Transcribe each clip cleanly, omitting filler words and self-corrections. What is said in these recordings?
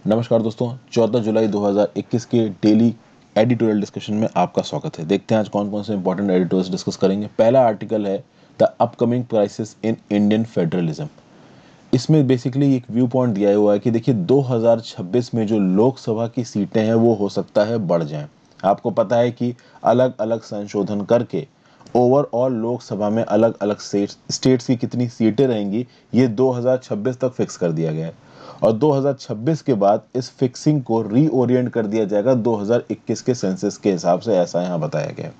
नमस्कार दोस्तों, 14 जुलाई 2021 के डेली एडिटोरियल डिस्कशन में आपका स्वागत है। देखते हैं आज कौन कौन से इंपॉर्टेंट एडिटोरियल्स डिस्कस करेंगे। पहला आर्टिकल है the upcoming crisis in Indian federalism. इसमें बेसिकली एक व्यू पॉइंट दिया हुआ है कि देखिए 2026 में जो लोकसभा की सीटें हैं वो हो सकता है बढ़ जाएं। आपको पता है कि अलग अलग संशोधन करके ओवरऑल लोकसभा में अलग अलग स्टेट्स की कितनी सीटें रहेंगी ये 2026 तक फिक्स कर दिया गया है और 2026 के बाद इस फिक्सिंग को रीओरिएंट कर दिया जाएगा 2021 के सेंसस के हिसाब से, ऐसा यहाँ बताया गया है।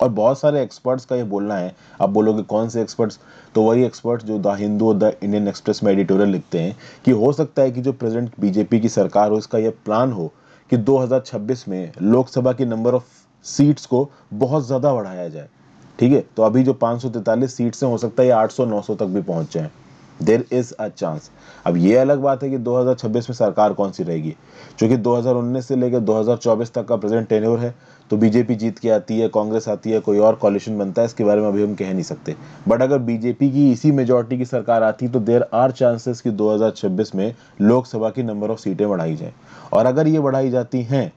और बहुत सारे एक्सपर्ट्स का ये बोलना है। आप बोलोगे कौन से एक्सपर्ट्स, तो वही एक्सपर्ट्स जो द हिंदू और द इंडियन एक्सप्रेस में एडिटोरियल लिखते हैं कि हो सकता है कि जो प्रेजेंट बीजेपी की सरकार हो इसका ये प्लान हो कि 2026 में लोकसभा की नंबर ऑफ सीट्स को बहुत ज़्यादा बढ़ाया जाए। ठीक है, तो अभी जो 543 सीट्स हैं हो सकता है ये 800-900 तक भी पहुंच जाए। There is a chance. अब ये अलग बात है कि 2026 में सरकार कौन सी रहेगी, क्योंकि 2019 से लेकर 2024 तक का प्रेजेंट टेन्योर है। तो बीजेपी जीत के आती है, कांग्रेस आती है, कोई और कॉलिशन बनता है, इसके बारे में अभी हम कह नहीं सकते। बट अगर बीजेपी की इसी मेजोरिटी की सरकार आती तो देर आर चांसेस कि 2026 में लोकसभा की नंबर ऑफ सीटें बढ़ाई जाए। और अगर ये बढ़ाई जाती हैं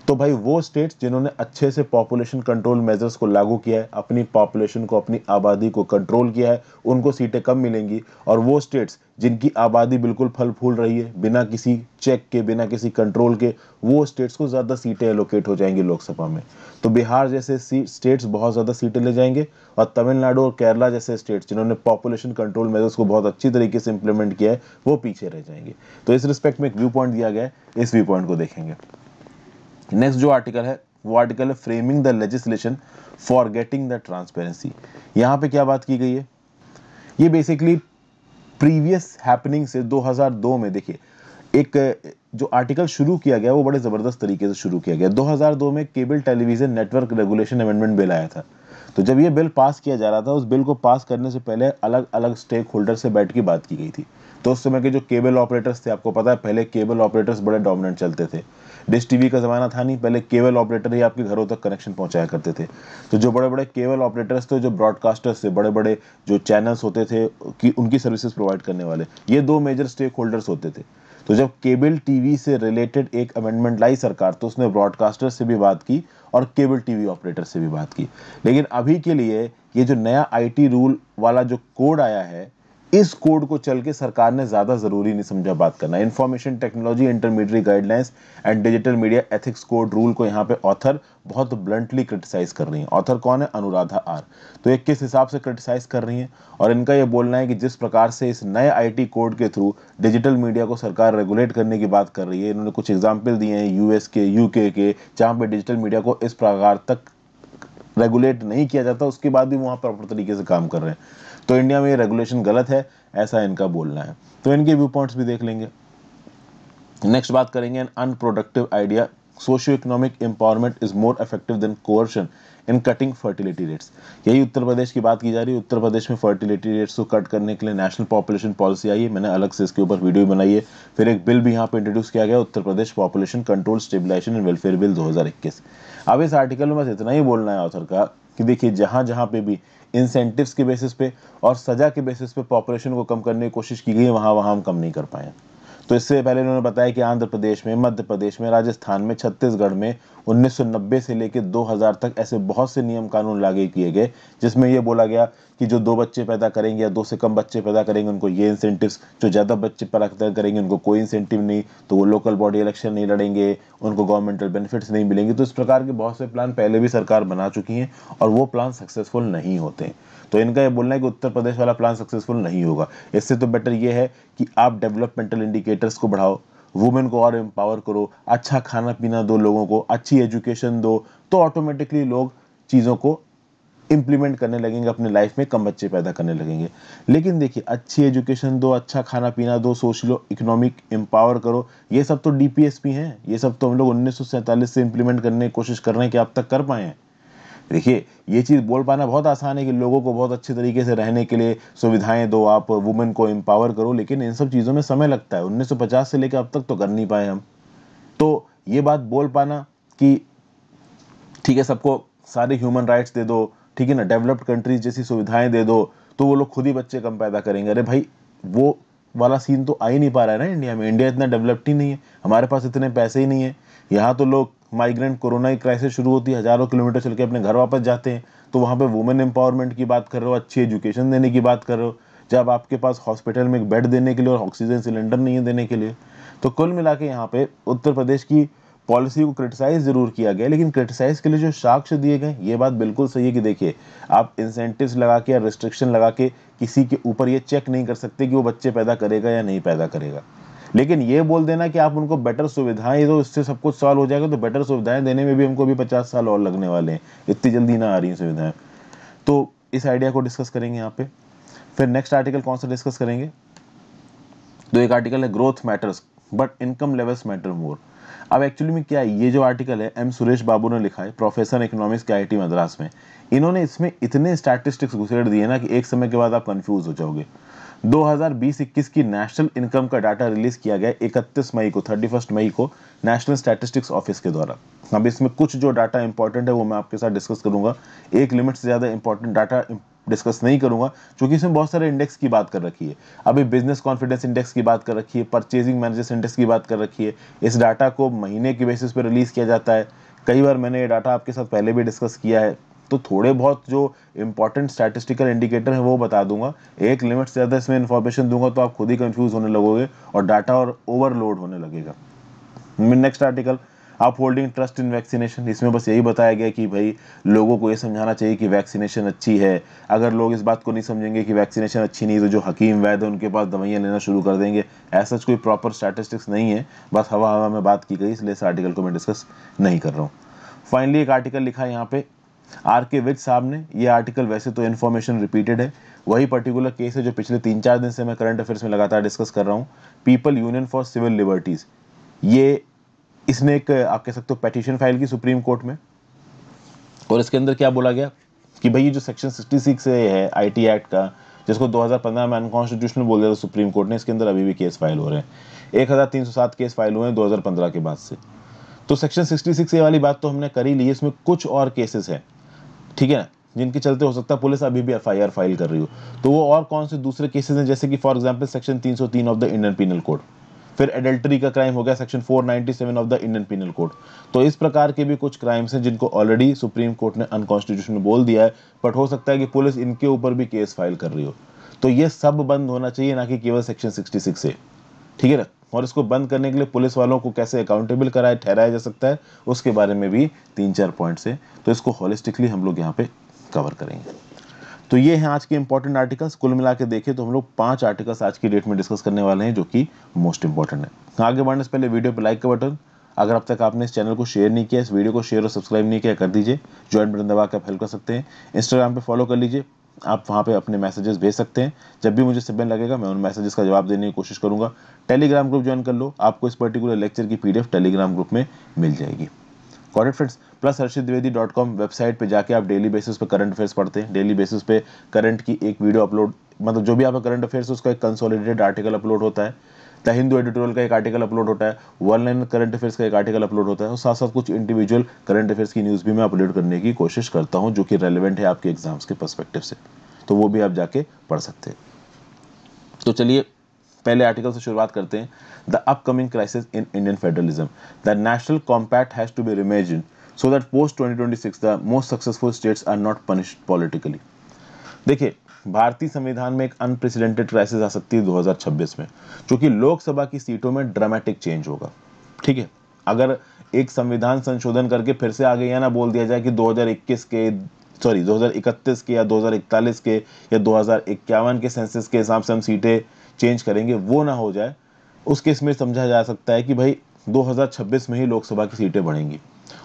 तो भाई वो स्टेट्स जिन्होंने अच्छे से पॉपुलेशन कंट्रोल मेजर्स को लागू किया है, अपनी पॉपुलेशन को, अपनी आबादी को कंट्रोल किया है, उनको सीटें कम मिलेंगी। और वो स्टेट्स जिनकी आबादी बिल्कुल फल फूल रही है, बिना किसी चेक के, बिना किसी कंट्रोल के, वो स्टेट्स को ज़्यादा सीटें एलोकेट हो जाएंगी लोकसभा में। तो बिहार जैसे स्टेट्स बहुत ज़्यादा सीटें ले जाएंगे और तमिलनाडु और केरला जैसे स्टेट्स जिन्होंने पॉपुलेशन कंट्रोल मेजर्स को बहुत अच्छी तरीके से इंप्लीमेंट किया है वो पीछे रह जाएंगे। तो इस रिस्पेक्ट में एक व्यू पॉइंट दिया गया है, इस व्यू पॉइंट को देखेंगे। नेक्स्ट जो आर्टिकल है वो आर्टिकल है framing the legislation for getting the transparency. यहाँ पे क्या बात की गई है, ये बेसिकली प्रीवियस हैपनिंग से 2002 में देखिए एक जो आर्टिकल शुरू किया गया वो बड़े ज़बरदस्त तरीके से शुरू किया गया। 2002 में cable television network regulation amendment bill आया था। तो जब ये बिल पास किया जा रहा था, उस बिल को पास करने से पहले अलग अलग स्टेक होल्डर से बैठ के बात की गई थी। तो उस समय के जो केबल ऑपरेटर्स थे, आपको पता है पहले केबल ऑपरेटर्स बड़े डोमिनेंट चलते थे। डिश टीवी का ज़माना था नहीं, पहले केबल ऑपरेटर ही आपके घरों तक कनेक्शन पहुंचाया करते थे। तो जो बड़े बड़े केबल ऑपरेटर्स थे, जो ब्रॉडकास्टर्स थे, बड़े बड़े जो चैनल्स होते थे कि उनकी सर्विसेज प्रोवाइड करने वाले, ये दो मेजर स्टेक होल्डर्स होते थे। तो जब केबल टीवी से रिलेटेड एक अमेंडमेंट लाई सरकार, तो उसने ब्रॉडकास्टर से भी बात की और केबल टीवी ऑपरेटर से भी बात की। लेकिन अभी के लिए ये जो नया आईटी रूल वाला जो कोड आया है, इस कोड को चल के सरकार ने ज्यादा जरूरी नहीं समझा बात करना। Information technology intermediate guidelines and digital media ethics code rule को यहाँ पे ऑथर बहुत ब्लंटली क्रिटिसाइज कर रही हैं। ऑथर कौन है? अनुराधा आर। तो ये किस हिसाब से क्रिटिसाइज कर रही हैं, और इनका ये बोलना है कि जिस प्रकार से इस नए आईटी कोड के थ्रू डिजिटल मीडिया को सरकार रेगुलेट करने की बात कर रही है, इन्होंने कुछ एग्जाम्पल दिए हैं यूएस के, यूके के, जहाँ पे डिजिटल मीडिया को इस प्रकार तक रेगुलेट नहीं किया जाता, उसके बाद भी वहाँ प्रॉपर तरीके से काम कर रहे हैं। तो इंडिया में ये रेगुलेशन गलत है, ऐसा इनका बोलना है। तो इनके व्यू पॉइंट्स भी देख लेंगे। नेक्स्ट बात करेंगे an unproductive idea, socio economic empowerment is more effective than coercion in cutting fertility rates. यही उत्तर प्रदेश की बात की जा रही है। उत्तर प्रदेश में फर्टिलिटी रेट्स को कट करने के लिए नेशनल पॉपुलेशन पॉलिसी आई है, मैंने अलग से इसके ऊपर वीडियो बनाई है। फिर एक बिल भी यहाँ पे इंट्रोड्यूस किया गया, Uttar Pradesh population control stabilisation and welfare bill 2021। अब इस आर्टिकल में बस इतना ही बोलना है ऑथर का कि देखिए जहाँ जहाँ पे भी इंसेंटिव्स के बेसिस पे और सजा के बेसिस पे पॉपुलेशन को कम करने की कोशिश की गई है, वहाँ वहाँ हम कम नहीं कर पाए। तो इससे पहले उन्होंने बताया कि आंध्र प्रदेश में, मध्य प्रदेश में, राजस्थान में, छत्तीसगढ़ में 1990 से लेकर 2000 तक ऐसे बहुत से नियम कानून लागू किए गए, जिसमें यह बोला गया कि जो 2 बच्चे पैदा करेंगे या 2 से कम बच्चे पैदा करेंगे उनको ये इंसेंटिव्स, जो ज़्यादा बच्चे पैदा करेंगे उनको कोई इंसेंटिव नहीं, तो वो लोकल बॉडी इलेक्शन नहीं लड़ेंगे, उनको गवर्नमेंटल बेनिफिट्स नहीं मिलेंगे। तो इस प्रकार के बहुत से प्लान पहले भी सरकार बना चुकी हैं और वो प्लान सक्सेसफुल नहीं होते। तो इनका ये बोलना है कि उत्तर प्रदेश वाला प्लान सक्सेसफुल नहीं होगा। इससे तो बेटर ये है कि आप डेवलपमेंटल इंडिकेटर्स को बढ़ाओ, वुमेन को और एम्पावर करो, अच्छा खाना पीना दो लोगों को, अच्छी एजुकेशन दो, तो ऑटोमेटिकली लोग चीज़ों को इंप्लीमेंट करने लगेंगे अपने लाइफ में, कम बच्चे पैदा करने लगेंगे। लेकिन देखिए, अच्छी एजुकेशन दो, अच्छा खाना पीना दो, सोशलो इकोनॉमिक एम्पावर करो, ये सब तो डीपीएसपी हैं, ये सब तो हम लोग 1947 से इंप्लीमेंट करने की कोशिश कर रहे हैं कि आप तक कर पाए हैं। देखिए, ये चीज़ बोल पाना बहुत आसान है कि लोगों को बहुत अच्छे तरीके से रहने के लिए सुविधाएं दो, आप वुमेन को एम्पावर करो, लेकिन इन सब चीज़ों में समय लगता है। 1950 से लेकर अब तक तो कर नहीं पाए हम। तो ये बात बोल पाना कि ठीक है सबको सारे ह्यूमन राइट्स दे दो, ठीक है ना, डेवलप्ड कंट्रीज जैसी सुविधाएं दे दो, तो वो लोग खुद ही बच्चे कम पैदा करेंगे। अरे भाई, वो वाला सीन तो आ ही नहीं पा रहा है ना इंडिया में। इंडिया इतना डेवलप्ड ही नहीं है, हमारे पास इतने पैसे ही नहीं है। यहाँ तो लोग माइग्रेंट, कोरोना की क्राइसिस शुरू होती है, हज़ारों किलोमीटर चल के अपने घर वापस जाते हैं, तो वहाँ पे वुमेन एम्पावरमेंट की बात कर रहे हो, अच्छी एजुकेशन देने की बात कर रहे हो, जब आपके पास हॉस्पिटल में एक बेड देने के लिए और ऑक्सीजन सिलेंडर नहीं है देने के लिए। तो कुल मिला के यहाँ पे उत्तर प्रदेश की पॉलिसी को क्रिटिसाइज जरूर किया गया, लेकिन क्रिटिसाइज के लिए जो साक्ष्य दिए गए ये बात बिल्कुल सही है कि देखिए, आप इंसेंटिव्स लगा के या रिस्ट्रिक्शन लगा के किसी के ऊपर ये चेक नहीं कर सकते कि वो बच्चे पैदा करेगा या नहीं पैदा करेगा। लेकिन ये बोल देना कि आप उनको बेटर सुविधाएं दो, इससे सब कुछ सॉल्व हो जाएगा, तो बेटर सुविधाएं देने में भी हमको भी 50 साल और लगने वाले हैं, इतनी जल्दी ना आ रही हैं सुविधाएं। तो इस आइडिया को डिस्कस करेंगे यहाँ पे। फिर नेक्स्ट आर्टिकल कौन सा डिस्कस करेंगे, तो एक आर्टिकल है growth matters but income levels matter more. अब एक्चुअली में क्या है, ये जो आर्टिकल है एम सुरेश बाबू ने लिखा है, प्रोफेसर इकोनॉमिक्स के आईआईटी मद्रास में। इन्होंने इसमें इतने स्टैटिस्टिक्स घुसेड़ दिए ना कि एक समय के बाद आप कंफ्यूज हो जाओगे। 2020-21 की नेशनल इनकम का डाटा रिलीज किया गया 31 मई को नेशनल स्टैटिस्टिक्स ऑफिस के द्वारा। अब इसमें कुछ जो डाटा इंपॉर्टेंट है वो मैं आपके साथ डिस्कस करूंगा, एक लिमिट से ज़्यादा इंपॉर्टेंट डाटा डिस्कस नहीं करूंगा, क्योंकि इसमें बहुत सारे इंडेक्स की बात कर रखी है। अभी बिजनेस कॉन्फिडेंस इंडेक्स की बात कर रखी है, परचेजिंग मैनेजर्स इंडेक्स की बात कर रखी है। इस डाटा को महीने के बेसिस पे रिलीज किया जाता है। कई बार मैंने ये डाटा आपके साथ पहले भी डिस्कस किया है, तो थोड़े बहुत जो इंपॉर्टेंट स्टैटिस्टिकल इंडिकेटर है वो बता दूंगा। एक लिमिट से ज़्यादा इसमें इन्फॉर्मेशन दूंगा तो आप खुद ही कंफ्यूज होने लगोगे और डाटा और ओवरलोड होने लगेगा। नेक्स्ट आर्टिकल, आप होल्डिंग ट्रस्ट इन वैक्सीनेशन। इसमें बस यही बताया गया कि भाई लोगों को ये समझाना चाहिए कि वैक्सीनेशन अच्छी है। अगर लोग इस बात को नहीं समझेंगे कि वैक्सीनेशन अच्छी नहीं, तो जो हकीम वैद्य है उनके पास दवाइयाँ लेना शुरू कर देंगे। ऐसा कोई प्रॉपर स्टैटिस्टिक्स नहीं है, बस हवा हवा में बात की गई, इसलिए इस आर्टिकल को मैं डिस्कस नहीं कर रहा हूँ। फाइनली एक आर्टिकल लिखा है यहाँ पे आर के विज साहब ने। ये आर्टिकल वैसे तो इन्फॉर्मेशन रिपीटेड है, वही पर्टिकुलर केस है जो पिछले 3-4 दिन से मैं करंट अफेयर्स में लगातार डिस्कस कर रहा हूँ। People Union for Civil Liberties, ये इसने एक आप कह सकते हो पेटिशन फाइल की सुप्रीम कोर्ट में, और इसके अंदर क्या बोला गया कि भाई ये जो सेक्शन 66 है आईटी एक्ट का, जिसको 2015 में अनकॉन्स्टिट्यूशनल बोल दिया था सुप्रीम कोर्ट ने, इसके अंदर अभी भी केस फाइल हो रहे हैं। 1307 केस फाइल हुए हैं 2015 के बाद से। तो सेक्शन 66 ए वाली बात तो हमने कर ही ली है, इसमें कुछ और केसेस हैं, ठीक है ना, जिनके चलते हो सकता है पुलिस अभी भी एफआईआर फाइल कर रही हो। तो वो और कौन से दूसरे केसेस हैं, जैसे कि for example section 303 of the Indian penal Code, फिर एडल्ट्री का क्राइम हो गया section 497 of the Indian penal Code. तो इस प्रकार के भी कुछ क्राइम्स हैं जिनको ऑलरेडी सुप्रीम कोर्ट ने अनकॉन्स्टिट्यूशनल बोल दिया है, बट हो सकता है कि पुलिस इनके ऊपर भी केस फाइल कर रही हो। तो ये सब बंद होना चाहिए, ना कि केवल सेक्शन 66 से, ठीक है ना। और इसको बंद करने के लिए पुलिस वालों को कैसे अकाउंटेबल कराया ठहराया जा सकता है, उसके बारे में भी 3-4 पॉइंट्स है, तो इसको होलिस्टिकली हम लोग यहाँ पे कवर करेंगे। तो ये हैं आज के इंपॉर्टेंट आर्टिकल्स। कुल मिला के देखें तो हम लोग 5 आर्टिकल्स आज की डेट में डिस्कस करने वाले हैं जो कि मोस्ट इंपॉर्टेंट है। आगे बढ़ने से पहले वीडियो पर लाइक का बटन, अगर अब तक आपने इस चैनल को शेयर नहीं किया, इस वीडियो को शेयर और सब्सक्राइब नहीं किया, कर दीजिए। ज्वाइन बटन दबा के आप हेल्प कर सकते हैं। इंस्टाग्राम पे फॉलो कर लीजिए, आप वहाँ पे अपने मैसेजेस भेज सकते हैं। जब भी मुझे समय लगेगा मैं उन मैसेजेस का जवाब देने की कोशिश करूँगा। टेलीग्राम ग्रुप ज्वाइन कर लो, आपको इस पर्टिकुलर लेक्चर की पीडीएफ टेलीग्राम ग्रुप में मिल जाएगी। Got it friends. Plus harshitdwedi.com website पे जाके आप डेली बेसिस पे करंट अफेयर्स पढ़ते हैं। डेली बेसिस पे करंट की एक वीडियो अपलोड, मतलब जो भी आपका करंट अफेयर्स उसका एक कंसोलिडेटेड आर्टिकल अपलोड होता है। द हिंदू एडिटोरियल का एक आर्टिकल अपलोड होता है, वन लाइन करंट अफेयर्स का एक आर्टिकल अपलोड होता है, और साथ साथ कुछ इंडिविजुअल करंट अफेयर्स की न्यूज़ भी मैं अपलोड करने की कोशिश करता हूँ जो कि रेलिवेंट है आपके एग्जाम्स के पर्सपेक्टिव से, तो वो भी आप जाके पढ़ सकते हैं। तो चलिए पहले आर्टिकल से शुरुआत करते हैं। The upcoming crisis in Indian federalism, the national compact has to be reimagined so that post 2026 the most successful states are not punished politically। देखिए, भारतीय संविधान में एक अनप्रेसिडेंटेड क्राइसिस आ सकती है 2026 में, क्योंकि लोकसभा की सीटों में ड्रामेटिक चेंज होगा। ठीक है, अगर एक संविधान संशोधन करके फिर से आगे यह ना बोल दिया जाए कि 2031 के या 2041 के या 2051 के सेंसस के हिसाब से हम सीटें चेंज करेंगे, वो ना हो जाए। उस केस में समझा जा सकता है कि भाई 2026 में ही लोकसभा की सीटें बढ़ेंगी।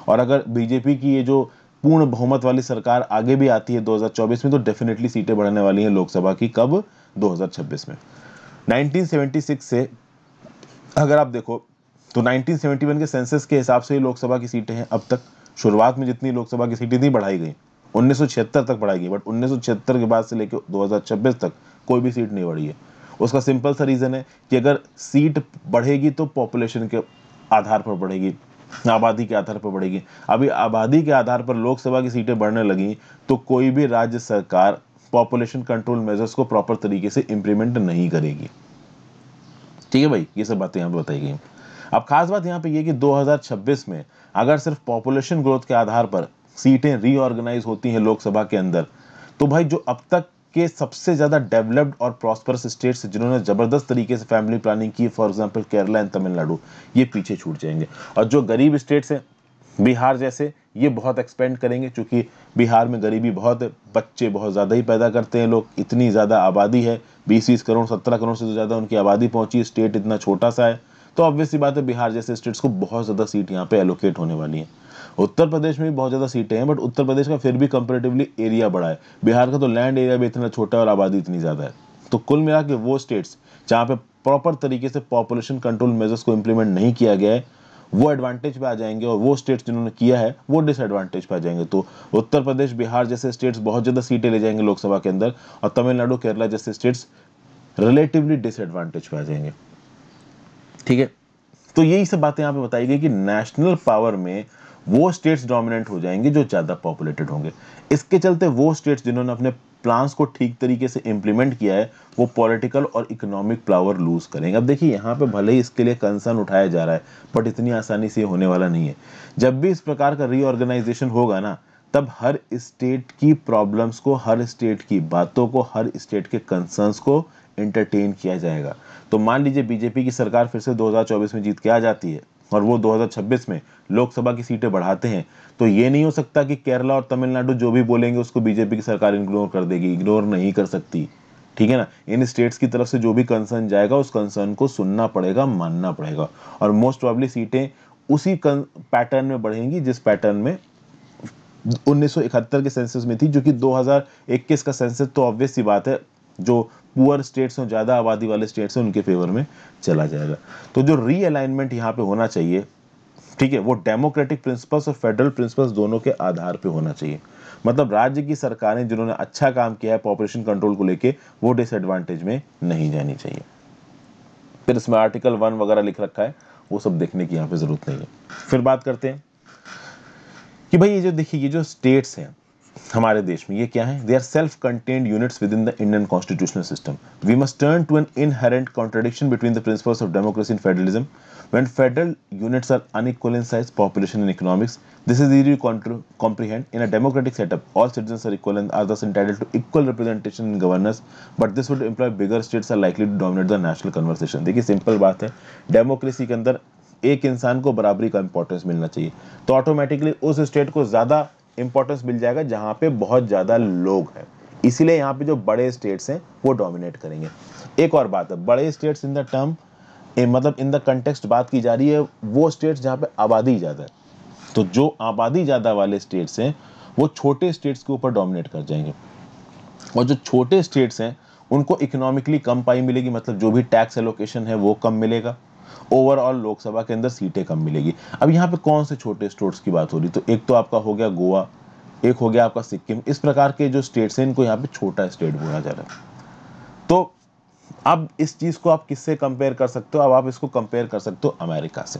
और अगर बीजेपी की ये जो पूर्ण बहुमत वाली सरकार आगे भी आती है 2024 में, तो डेफिनेटली सीटें बढ़ने वाली हैं लोकसभा की। कब? 2026 में। 1976 से अगर आप देखो तो 1971 के सेंसस के हिसाब से ही लोकसभा की सीटें हैं अब तक। शुरुआत में जितनी लोकसभा की सीटें थी बढ़ाई गई, 1976 तक बढ़ाई गई, बट 1976 के बाद से लेकर 2026 तक कोई भी सीट नहीं बढ़ी है। उसका सिंपल सा रीज़न है कि अगर सीट बढ़ेगी तो पॉपुलेशन के आधार पर बढ़ेगी, आबादी के आधार पर बढ़ेगी। अभी आबादी के आधार पर लोकसभा की सीटें बढ़ने लगी तो कोई भी राज्य सरकार पॉपुलेशन कंट्रोल मेजर्स को प्रॉपर तरीके से इंप्लीमेंट नहीं करेगी। ठीक है भाई, ये सब बातें यहाँ पे बताई गई। अब खास बात यहाँ पे ये कि 2026 में अगर सिर्फ पॉपुलेशन ग्रोथ के आधार पर सीटें रीऑर्गेनाइज होती हैं लोकसभा के अंदर, तो भाई जो अब तक के सबसे ज्यादा डेवलप्ड और प्रॉस्परस स्टेट्स जिन्होंने जबरदस्त तरीके से फैमिली प्लानिंग की, for example Kerala and Tamil Nadu, ये पीछे छूट जाएंगे। और जो गरीब स्टेट्स हैं बिहार जैसे, ये बहुत एक्सपेंड करेंगे, क्योंकि बिहार में गरीबी बहुत है, बच्चे बहुत ज़्यादा ही पैदा करते हैं लोग, इतनी ज़्यादा आबादी है, 20-20 करोड़ 17 करोड़ से तो ज़्यादा उनकी आबादी पहुंची, स्टेट इतना छोटा सा है, तो ऑब्वियस सी बात है बिहार जैसे स्टेट्स को बहुत ज़्यादा सीट यहाँ पे एलोकेट होने वाली है। उत्तर प्रदेश में भी बहुत ज़्यादा सीटें हैं, बट उत्तर प्रदेश का फिर भी कंपेरेटिवली एरिया बड़ा है, बिहार का तो लैंड एरिया भी इतना छोटा है और आबादी इतनी ज़्यादा है। तो कुल मिला के वो स्टेट्स जहाँ पे प्रॉपर तरीके से पॉपुलेशन कंट्रोल मेजर्स को इम्प्लीमेंट नहीं किया गया है, वो एडवांटेज पे आ जाएंगे, और वो स्टेट्स जिन्होंने किया है वो डिसएडवांटेज पे आ जाएंगे। तो उत्तर प्रदेश बिहार जैसे स्टेट्स बहुत ज़्यादा सीटें ले जाएंगे लोकसभा के अंदर, और तमिलनाडु केरला जैसे स्टेट्स रिलेटिवली डिसएडवांटेज पे आ जाएंगे। ठीक है, तो यही सब बातें यहाँ पे बताई गई कि नेशनल पावर में वो स्टेट्स डोमिनेंट हो जाएंगे जो ज़्यादा पॉपुलेटेड होंगे। इसके चलते वो स्टेट्स जिन्होंने अपने प्लान्स को ठीक तरीके से इंप्लीमेंट किया है, वो पॉलिटिकल और इकोनॉमिक पावर लूज करेंगे। अब देखिए यहाँ पे भले ही इसके लिए कंसर्न उठाया जा रहा है, बट इतनी आसानी से होने वाला नहीं है। जब भी इस प्रकार का रीऑर्गेनाइजेशन होगा ना, तब हर स्टेट की प्रॉब्लम्स को, हर स्टेट की बातों को, हर स्टेट के कंसर्न्स को एंटरटेन किया जाएगा। तो मान लीजिए बीजेपी की सरकार फिर से 2024 में जीत के आ जाती है और वो 2026 में लोकसभा की सीटें बढ़ाते हैं, तो ये नहीं हो सकता कि केरला और तमिलनाडु जो भी बोलेंगे उसको बीजेपी की सरकार इग्नोर कर देगी, इग्नोर नहीं कर सकती। ठीक है ना, इन स्टेट्स की तरफ से जो भी कंसर्न जाएगा उस कंसर्न को सुनना पड़ेगा, मानना पड़ेगा, और मोस्ट प्रोबेबली सीटें उसी पैटर्न में बढ़ेंगी जिस पैटर्न में 1971 के सेंसस में थी, जो कि 2021 का सेंसस तो ऑब्वियस सी बात है जो पुअर स्टेट्स और ज़्यादा आबादी वाले स्टेट्स हैं उनके फेवर में चला जाएगा। तो जो रीअलाइनमेंट यहाँ पे होना चाहिए, ठीक है, वो डेमोक्रेटिक प्रिंसिपल्स और फेडरल प्रिंसिपल्स दोनों के आधार पे होना चाहिए। मतलब राज्य की सरकारें जिन्होंने अच्छा काम किया है पॉपुलेशन कंट्रोल को लेके, वो डिसएडवांटेज में नहीं जानी चाहिए। फिर इसमें आर्टिकल 1 वगैरह लिख रखा है, वो सब देखने की यहाँ पे जरूरत नहीं है। फिर बात करते हैं कि भाई ये जो देखिए, ये जो स्टेट्स हैं हमारे देश में, ये क्या है? They are self contained units within the Indian constitutional system. We must turn to an inherent contradiction between the principles of democracy and federalism. When federal units are unequal in size, population, and economics, this is easy to comprehend. In a democratic setup, all citizens are equal and are thus entitled to equal representation in governance. But this would imply bigger states are likely to dominate the national conversation. देखिए simple बात है, democracy के अंदर एक इंसान को बराबरी का इंपॉर्टेंस मिलना चाहिए, तो ऑटोमेटिकली उस स्टेट को ज्यादा इंपॉर्टेंस मिल जाएगा जहां पे बहुत ज्यादा लोग हैं। इसीलिए यहाँ पे जो बड़े स्टेट्स हैं वो डोमिनेट करेंगे। एक और बात है, बड़े स्टेट्स इन द टर्म मतलब इन द कंटेक्स्ट बात की जा रही है वो स्टेट्स जहाँ पे आबादी ज़्यादा है। तो जो आबादी ज़्यादा वाले स्टेट्स हैं वो छोटे स्टेट्स के ऊपर डोमिनेट कर जाएंगे, और जो छोटे स्टेट्स हैं उनको इकोनॉमिकली कम पाई मिलेगी, मतलब जो भी टैक्स एलोकेशन है वो कम मिलेगा, ओवरऑल लोकसभा के अंदर सीटें कम मिलेगी। अब यहाँ पे कौन से छोटे स्टेट्स की बात हो रही? तो एक तो आपका हो गया गोवा, एक हो गया आपका सिक्किम। इस प्रकार के जो स्टेट्स हैं इनको यहाँ पे छोटा स्टेट बोला जा रहा है। तो अब इस चीज को आप किससे कंपेयर कर सकते हो? अब आप इसको कंपेयर कर सकते हो अमेरिका से।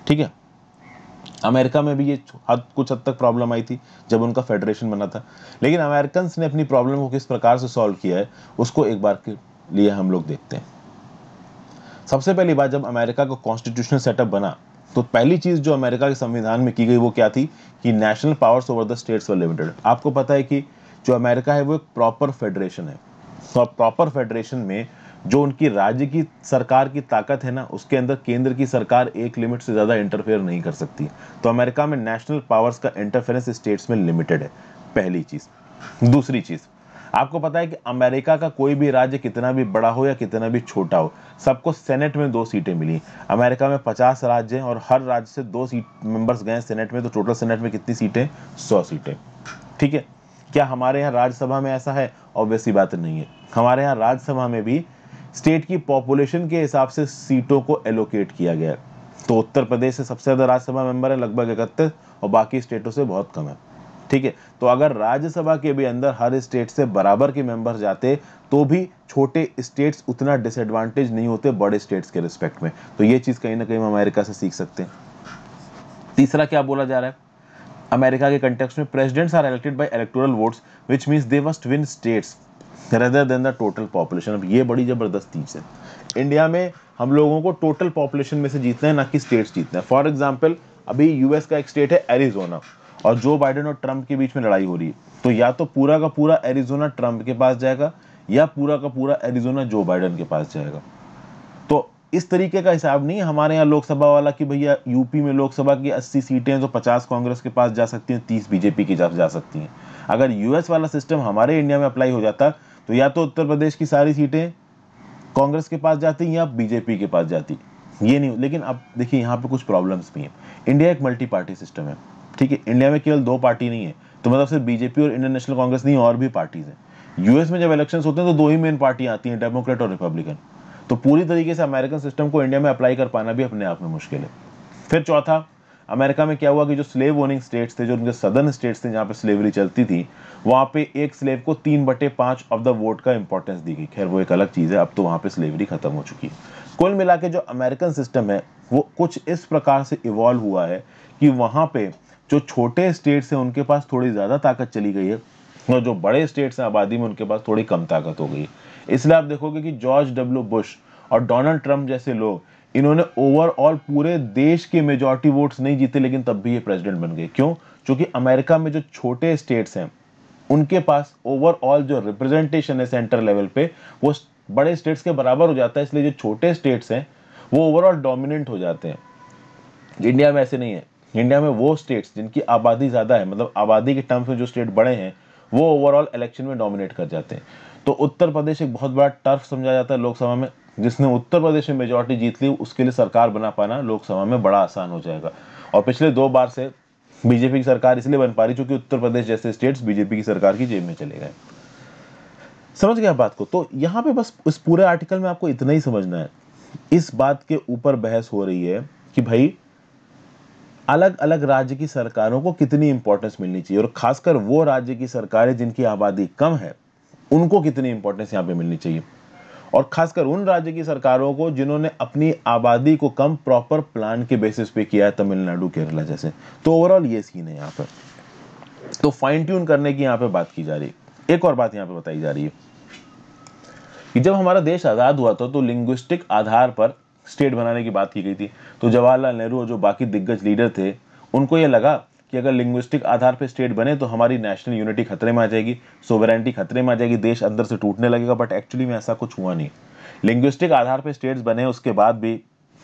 ठीक है, अमेरिका में भी ये कुछ हद तक प्रॉब्लम आई थी जब उनका फेडरेशन बना था, लेकिन अमेरिकन ने अपनी प्रॉब्लम को किस प्रकार से सॉल्व किया है उसको एक बार के लिए हम लोग देखते हैं। सबसे पहली बात, जब अमेरिका का कॉन्स्टिट्यूशनल सेटअप बना तो पहली चीज जो अमेरिका के संविधान में की गई वो क्या थी कि national powers over the states were limited. आपको पता है कि जो अमेरिका है वो एक प्रॉपर फेडरेशन है, तो प्रॉपर फेडरेशन में जो उनकी राज्य की सरकार की ताकत है ना, उसके अंदर केंद्र की सरकार एक लिमिट से ज्यादा इंटरफेयर नहीं कर सकती। तो अमेरिका में नेशनल पावर्स का इंटरफेरेंस स्टेट्स में लिमिटेड है, पहली चीज। दूसरी चीज, आपको पता है कि अमेरिका का कोई भी राज्य कितना भी बड़ा हो या कितना भी छोटा हो, सबको सेनेट में 2 सीटें मिली। अमेरिका में 50 राज्य हैं और हर राज्य से 2 सीट मेंबर्स गए सेनेट में, तो टोटल सेनेट में कितनी सीटें? 100 सीटें। ठीक है, क्या हमारे यहाँ राज्यसभा में ऐसा है? ऑब्वियसली बात नहीं है। हमारे यहाँ राज्यसभा में भी स्टेट की पॉपुलेशन के हिसाब से सीटों को एलोकेट किया गया है। तो उत्तर प्रदेश से सबसे ज्यादा राज्यसभा मेंबर है, लगभग 31, और बाकी स्टेटों से बहुत कम है। ठीक है, तो अगर राज्यसभा के भी अंदर हर स्टेट से बराबर के मेंबर जाते तो भी छोटे स्टेट्स उतना डिसएडवांटेज नहीं होते बड़े स्टेट्स के रिस्पेक्ट में। तो ये चीज कहीं ना कहीं हम अमेरिका से सीख सकते हैं। तीसरा क्या बोला जा रहा है अमेरिका के कंटेक्स्ट में? Presidents are elected by electoral votes which means they must win states rather than the total population। अब ये बड़ी जबरदस्त चीज है। इंडिया में हम लोगों को टोटल पॉपुलेशन में से जीतना है, ना कि स्टेट्स जीतना है। फॉर एग्जाम्पल अभी यूएस का एक स्टेट है एरिजोना, और जो बाइडेन और ट्रंप के बीच में लड़ाई हो रही है, तो या तो पूरा का पूरा एरिजोना ट्रंप के पास जाएगा, या पूरा का पूरा एरिजोना जो बाइडेन के पास जाएगा। तो इस तरीके का हिसाब नहीं है हमारे यहाँ लोकसभा वाला कि भैया यूपी में लोकसभा की 80 सीटें हैं तो 50 कांग्रेस के पास जा सकती हैं, 30 बीजेपी की जा सकती हैं। अगर यूएस वाला सिस्टम हमारे इंडिया में अप्लाई हो जाता तो या तो उत्तर प्रदेश की सारी सीटें कांग्रेस के पास जाती या बीजेपी के पास जाती, ये नहीं। लेकिन अब देखिए यहाँ पे कुछ प्रॉब्लम्स भी हैं। इंडिया एक मल्टी पार्टी सिस्टम है, ठीक है। इंडिया में केवल 2 पार्टी नहीं है, तो मतलब सिर्फ बीजेपी और इंडियन नेशनल कांग्रेस नहीं, और भी पार्टीज हैं। यूएस में जब इलेक्शंस होते हैं तो 2 ही मेन पार्टियां आती हैं, डेमोक्रेट और रिपब्लिकन। तो पूरी तरीके से अमेरिकन सिस्टम को इंडिया में अप्लाई कर पाना भी अपने आप में मुश्किल है। फिर चौथा, अमेरिका में क्या हुआ कि जो स्लेव ओनिंग स्टेट्स थे, जो उनके सदर्न स्टेट्स थे जहाँ पे स्लेवरी चलती थी, वहाँ पे एक स्लेव को 3/5 ऑफ द वोट का इंपॉर्टेंस दी गई। खैर वो एक अलग चीज़ है, अब तो वहाँ पे स्लेवरी खत्म हो चुकी है। कुल मिला के जो अमेरिकन सिस्टम है वो कुछ इस प्रकार से इवॉल्व हुआ है कि वहाँ पे जो छोटे स्टेट्स हैं उनके पास थोड़ी ज़्यादा ताकत चली गई है, और जो बड़े स्टेट्स हैं आबादी में उनके पास थोड़ी कम ताकत हो गई है। इसलिए आप देखोगे कि जॉर्ज डब्ल्यू बुश और डोनाल्ड ट्रंप जैसे लोग, इन्होंने ओवरऑल पूरे देश के मेजॉरिटी वोट्स नहीं जीते, लेकिन तब भी ये प्रेसिडेंट बन गए। क्यों? क्योंकि अमेरिका में जो छोटे स्टेट्स हैं उनके पास ओवरऑल जो रिप्रेजेंटेशन है सेंटर लेवल पे, वो बड़े स्टेट्स के बराबर हो जाता है। इसलिए जो छोटे स्टेट्स हैं वो ओवरऑल डोमिनेंट हो जाते हैं। इंडिया में ऐसे नहीं है। इंडिया में वो स्टेट्स जिनकी आबादी ज्यादा है, मतलब आबादी के टर्म्स में जो स्टेट बड़े हैं, वो ओवरऑल इलेक्शन में डोमिनेट कर जाते हैं। तो उत्तर प्रदेश एक बहुत बड़ा टर्फ समझा जाता है लोकसभा में। जिसने उत्तर प्रदेश में मेजॉरिटी जीत ली, उसके लिए सरकार बना पाना लोकसभा में बड़ा आसान हो जाएगा। और पिछले 2 बार से बीजेपी की सरकार इसलिए बन पा रही क्योंकि उत्तर प्रदेश जैसे स्टेट्स बीजेपी की सरकार की जेब में चले गए। समझ गया बात को? तो यहाँ पे बस इस पूरे आर्टिकल में आपको इतना ही समझना है। इस बात के ऊपर बहस हो रही है कि भाई अलग अलग राज्य की सरकारों को कितनी इंपॉर्टेंस मिलनी चाहिए, और खासकर वो राज्य की सरकारें जिनकी आबादी कम है उनको कितनी इंपॉर्टेंस यहाँ पे मिलनी चाहिए, और खासकर उन राज्य की सरकारों को जिन्होंने अपनी आबादी को कम प्रॉपर प्लान के बेसिस पे किया है, तमिलनाडु केरला जैसे। तो ओवरऑल ये सीन है यहाँ पर। तो फाइन ट्यून करने की यहाँ पे बात की जा रही है। एक और बात यहाँ पे बताई जा रही है कि जब हमारा देश आजाद हुआ था तो लिंग्विस्टिक आधार पर स्टेट बनाने की बात की गई थी। तो जवाहरलाल नेहरू और जो बाकी दिग्गज लीडर थे, उनको ये लगा कि अगर लिंग्विस्टिक आधार पर स्टेट बने तो हमारी नेशनल यूनिटी खतरे में आ जाएगी, सोवरेनिटी खतरे में आ जाएगी, देश अंदर से टूटने लगेगा। बट एक्चुअली में ऐसा कुछ हुआ नहीं। लिंग्विस्टिक आधार पर स्टेट्स बने, उसके बाद भी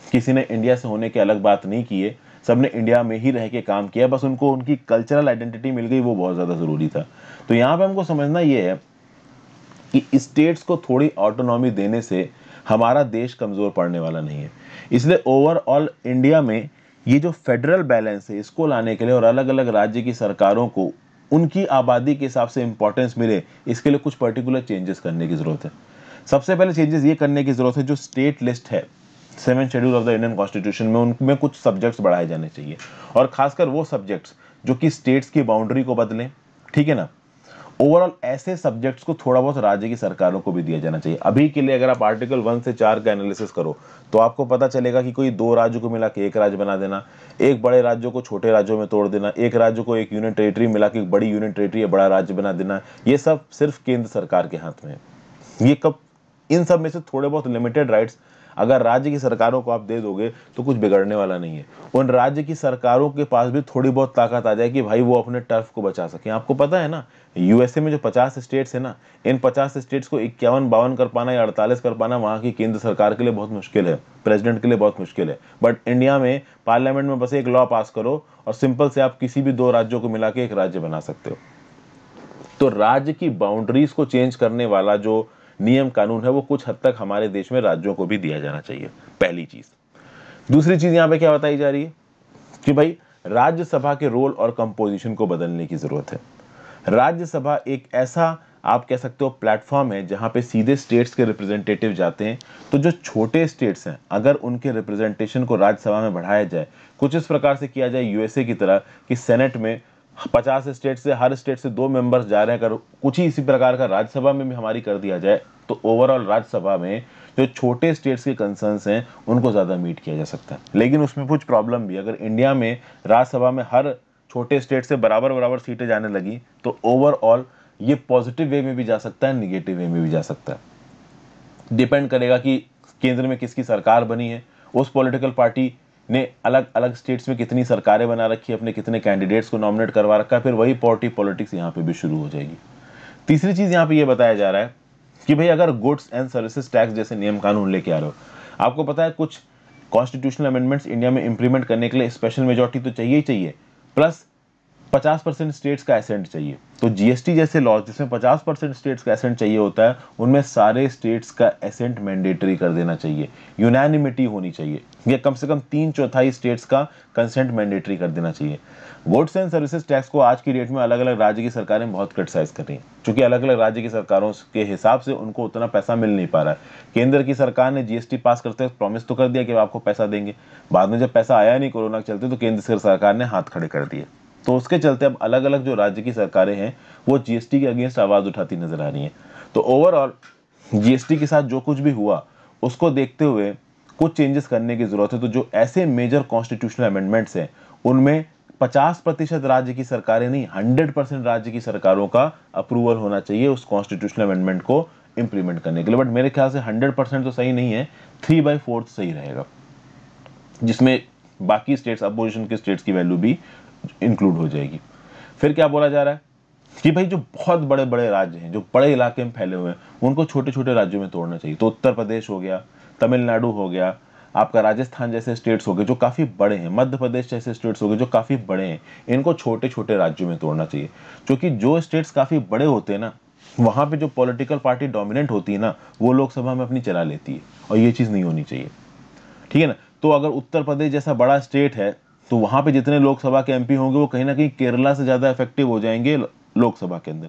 किसी ने इंडिया से होने की अलग बात नहीं की है। सबने इंडिया में ही रह के काम किया, बस उनको उनकी कल्चरल आइडेंटिटी मिल गई, वो बहुत ज़्यादा ज़रूरी था। तो यहाँ पे हमको समझना ये है कि स्टेट्स को थोड़ी ऑटोनॉमी देने से हमारा देश कमज़ोर पड़ने वाला नहीं है। इसलिए ओवरऑल इंडिया में ये जो फेडरल बैलेंस है, इसको लाने के लिए और अलग अलग राज्य की सरकारों को उनकी आबादी के हिसाब से इंपॉर्टेंस मिले, इसके लिए कुछ पर्टिकुलर चेंजेस करने की ज़रूरत है। सबसे पहले चेंजेस ये करने की ज़रूरत है, जो स्टेट लिस्ट है 7th schedule of the Indian constitution में, उनमें कुछ सब्जेक्ट्स बढ़ाए जाने चाहिए, और खासकर वो सब्जेक्ट्स जो कि स्टेट्स की बाउंड्री को बदलें, ठीक है ना। ओवरऑल ऐसे सब्जेक्ट्स को थोड़ा बहुत राज्य की सरकारों को भी दिया जाना चाहिए। अभी के लिए अगर आप आर्टिकल 1 से 4 का एनालिसिस करो तो आपको पता चलेगा कि कोई 2 राज्यों को मिला के एक राज्य बना देना, एक बड़े राज्यों को छोटे राज्यों में तोड़ देना, एक राज्य को एक यूनियन टेरिटरी मिला के एक बड़ी यूनियन टेरिटरी या बड़ा राज्य बना देना, ये सब सिर्फ केंद्र सरकार के हाथ में है। ये कब इन सब में से थोड़े बहुत लिमिटेड राइट्स अगर राज्य की सरकारों को आप दे दोगे तो कुछ बिगड़ने वाला नहीं है। उन राज्य की सरकारों के पास भी थोड़ी बहुत ताकत आ जाए कि भाई वो अपने टर्फ को बचा सके। आपको पता है ना, यूएसए में जो 50 स्टेट्स है ना, इन 50 स्टेट्स को 51-52 कर पाना या 48 कर पाना वहां की केंद्र सरकार के लिए बहुत मुश्किल है, प्रेसिडेंट के लिए बहुत मुश्किल है। बट इंडिया में पार्लियामेंट में बस एक लॉ पास करो और सिंपल से आप किसी भी 2 राज्यों को मिला के एक राज्य बना सकते हो। तो राज्य की बाउंड्रीज को चेंज करने वाला जो नियम कानून है वो कुछ हद तक हमारे देश में राज्यों को भी दिया जाना चाहिए, पहली चीज। दूसरी चीज यहां पे क्या बताई जा रही है कि भाई राज्यसभा के रोल और कंपोजिशन को बदलने की जरूरत है। राज्यसभा एक ऐसा आप कह सकते हो प्लेटफॉर्म है जहां पे सीधे स्टेट्स के रिप्रेजेंटेटिव जाते हैं। तो जो छोटे स्टेट्स हैं अगर उनके रिप्रेजेंटेशन को राज्यसभा में बढ़ाया जाए, कुछ इस प्रकार से किया जाए यूएसए की तरह कि सेनेट में 50 स्टेट से हर स्टेट से 2 मेंबर्स जा रहे हैं, अगर कुछ ही इसी प्रकार का राज्यसभा में भी हमारी कर दिया जाए तो ओवरऑल राज्यसभा में जो छोटे स्टेट्स के कंसर्न्स हैं उनको ज्यादा मीट किया जा सकता है। लेकिन उसमें कुछ प्रॉब्लम भी, अगर इंडिया में राज्यसभा में हर छोटे स्टेट से बराबर बराबर सीटें जाने लगी तो ओवरऑल ये पॉजिटिव वे में भी जा सकता है, निगेटिव वे में भी जा सकता है। डिपेंड करेगा कि केंद्र में किसकी सरकार बनी है, उस पॉलिटिकल पार्टी ने अलग अलग स्टेट्स में कितनी सरकारें बना रखी है, अपने कितने कैंडिडेट्स को नॉमिनेट करवा रखा है, फिर वही पार्टी पॉलिटिक्स यहाँ पे भी शुरू हो जाएगी। तीसरी चीज यहाँ पे ये बताया जा रहा है कि भाई अगर गुड्स एंड सर्विसेज टैक्स जैसे नियम कानून लेके आ रहे हो, आपको पता है कुछ कॉन्स्टिट्यूशनल अमेंडमेंट्स इंडिया में इंप्लीमेंट करने के लिए स्पेशल मेजॉरिटी तो चाहिए ही चाहिए, प्लस 50% स्टेट्स का एसेंट चाहिए। तो जीएसटी जैसे लॉ जिसमें 50% स्टेट्स का एसेंट चाहिए होता है, उनमें सारे स्टेट्स का एसेंट मैंडेटरी कर देना चाहिए, यूनानिमिटी होनी चाहिए, या कम से कम 3/4 स्टेट्स का कंसेंट मैंडेटरी कर देना चाहिए। गुड्स एंड सर्विसेज टैक्स को आज की डेट में अलग अलग राज्य की सरकारें बहुत क्रिटिसाइज कर रही हैं, क्योंकि अलग अलग राज्य की सरकारों के हिसाब से उनको उतना पैसा मिल नहीं पा रहा है। केंद्र की सरकार ने जीएसटी पास करते वक्त प्रॉमिस तो कर दिया कि आपको पैसा देंगे, बाद में जब पैसा आया नहीं कोरोना के चलते, तो केंद्र सरकार ने हाथ खड़े कर दिए। तो उसके चलते अब अलग अलग जो राज्य की सरकारें हैं वो जीएसटी के अगेंस्ट आवाज उठाती नजर आ रही हैं। तो ओवरऑल जीएसटी के साथ जो कुछ भी हुआ उसको देखते हुए कुछ चेंजेस करने की जरूरत है। तो जो ऐसे मेजर कॉन्स्टिट्यूशनल अमेंडमेंट्स हैं उनमें 50% राज्य की सरकारें नहीं, 100% राज्य की सरकारों का अप्रूवल होना चाहिए उस कॉन्स्टिट्यूशनल अमेंडमेंट को इंप्लीमेंट करने के लिए। बट मेरे ख्याल से 100% तो सही नहीं है, 3/4 सही रहेगा, जिसमें बाकी स्टेट्स, अपोजिशन के स्टेट्स की वैल्यू भी इंक्लूड हो जाएगी। फिर क्या बोला जा रहा है कि भाई जो बहुत बड़े बड़े राज्य हैं, जो बड़े इलाके में फैले हुए हैं, उनको छोटे छोटे राज्यों में तोड़ना चाहिए। तो उत्तर प्रदेश हो गया, तमिलनाडु हो गया, आपका राजस्थान जैसे स्टेट्स हो गए जो काफी बड़े हैं, मध्य प्रदेश जैसे स्टेट्स हो गए जो काफी बड़े हैं, इनको छोटे छोटे राज्यों में तोड़ना चाहिए। क्योंकि जो स्टेट्स काफी बड़े होते हैं ना, वहां पे जो पॉलिटिकल पार्टी डोमिनेंट होती है ना, वो लोकसभा में अपनी चला लेती है, और ये चीज नहीं होनी चाहिए, ठीक है ना। तो अगर उत्तर प्रदेश जैसा बड़ा स्टेट है तो वहां पे जितने लोकसभा के एमपी होंगे वो कहीं ना कहीं केरला से ज्यादा इफेक्टिव हो जाएंगे लोकसभा के अंदर।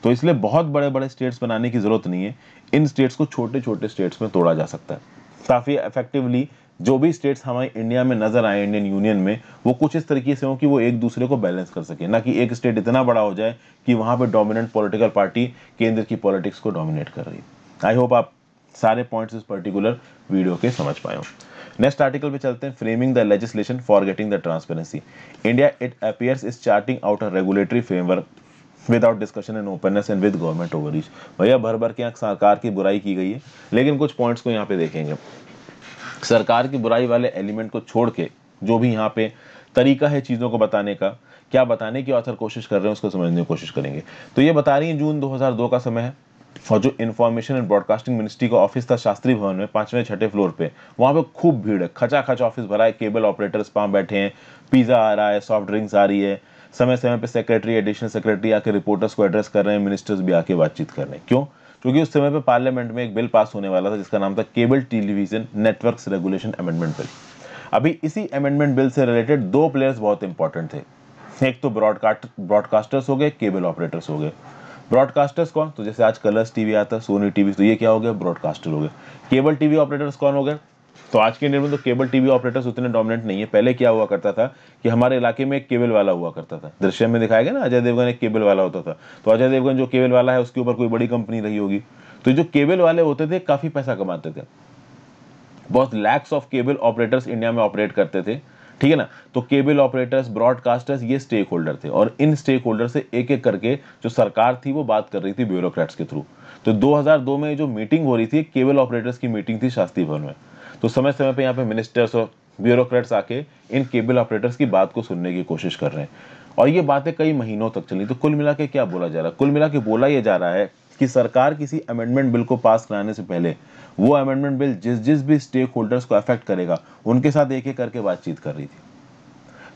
तो इसलिए बहुत बड़े बड़े स्टेट्स बनाने की जरूरत नहीं है, इन स्टेट्स को छोटे छोटे स्टेट्स में तोड़ा जा सकता है काफी इफेक्टिवली। जो भी स्टेट्स हमारे इंडिया में नजर आए इंडियन यूनियन में, वो कुछ इस तरीके से हो कि वो एक दूसरे को बैलेंस कर सके, ना कि एक स्टेट इतना बड़ा हो जाए कि वहां पे डोमिनेंट पॉलिटिकल पार्टी केंद्र की पॉलिटिक्स को डोमिनेट कर रही है। आई होप आप सारे पॉइंट्स इस पर्टिकुलर वीडियो के समझ पाए हो। नेक्स्ट आर्टिकल पे चलते हैं, framing the legislation for getting the transparency. India it appears is charting out a regulatory framework without discussion and openness and with government overreach. भैया भर भर के सरकार की बुराई की गई है, लेकिन कुछ पॉइंट्स को यहाँ पे देखेंगे। सरकार की बुराई वाले एलिमेंट को छोड़ के जो भी यहाँ पे तरीका है चीजों को बताने का, क्या बताने की ऑथर कोशिश कर रहे हैं उसको समझने की कोशिश करेंगे। तो ये बता रही है जून 2002 का समय है, और जो इन्फॉर्मेशन एंड ब्रॉडकास्टिंग मिनिस्ट्री का ऑफिस था शास्त्री भवन में 5वें 6ठे फ्लोर पे, वहां पे खूब भीड़ है, खचाखच ऑफिस भरा है, केबल ऑपरेटर्स वहां बैठे हैं, पिज्जा आ रहा है, सॉफ्ट ड्रिंक्स आ रही है, समय समय पे सेक्रेटरी, एडिशनल सेक्रेटरी आके रिपोर्टर्स को एड्रेस कर रहे हैं, मिनिस्टर्स भी आके बातचीत कर रहे हैं। क्यों? क्योंकि उस समय पे पार्लियामेंट में एक बिल पास होने वाला था जिसका नाम था cable television networks regulation amendment bill. अभी इसी अमेंडमेंट बिल से रिलेटेड दो प्लेयर्स बहुत इंपॉर्टेंट थे, एक तो ब्रॉडकास्टर्स हो गए, केबल ऑपरेटर्स हो गए। ब्रॉडकास्टर्स कौन? तो जैसे आज कलर्स टीवी आता है, सोनी टीवी, तो ये क्या हो गया? ब्रॉडकास्टर हो गए। केबल टीवी ऑपरेटर्स कौन हो गए? तो आज के डेट में तो केबल टीवी ऑपरेटर्स उतने डोमिनेंट नहीं है। पहले क्या हुआ करता था कि हमारे इलाके में एक केबल वाला हुआ करता था, दृश्यम में दिखाया गया ना, अजय देवगन एक केबल वाला होता था। तो अजय देवगन जो केबल वाला है उसके ऊपर कोई बड़ी कंपनी रही होगी। तो जो केबल वाले होते थे काफी पैसा कमाते थे, बहुत lakhs of cable operators India में ऑपरेट करते थे, ठीक है ना। तो केबल ऑपरेटर्स, ब्रॉडकास्टर्स, ये स्टेक होल्डर थे, और इन स्टेक होल्डर से एक एक करके जो सरकार थी वो बात कर रही थी ब्यूरोक्रेट्स के थ्रू। तो 2002 में जो मीटिंग हो रही थी, केबल ऑपरेटर्स की मीटिंग थी शास्त्री भवन में। तो समय समय पे यहाँ पे मिनिस्टर्स और ब्यूरोक्रेट्स आके इन केबल ऑपरेटर्स की बात को सुनने की कोशिश कर रहे हैं, और ये बातें कई महीनों तक चली। तो कुल मिला के क्या बोला जा रहा है? कुल मिला के बोला ये जा रहा है कि सरकार किसी अमेंडमेंट बिल को पास कराने से पहले वो अमेंडमेंट बिल जिस जिस भी स्टेक होल्डर्स को अफेक्ट करेगा उनके साथ एक एक करके बातचीत कर रही थी।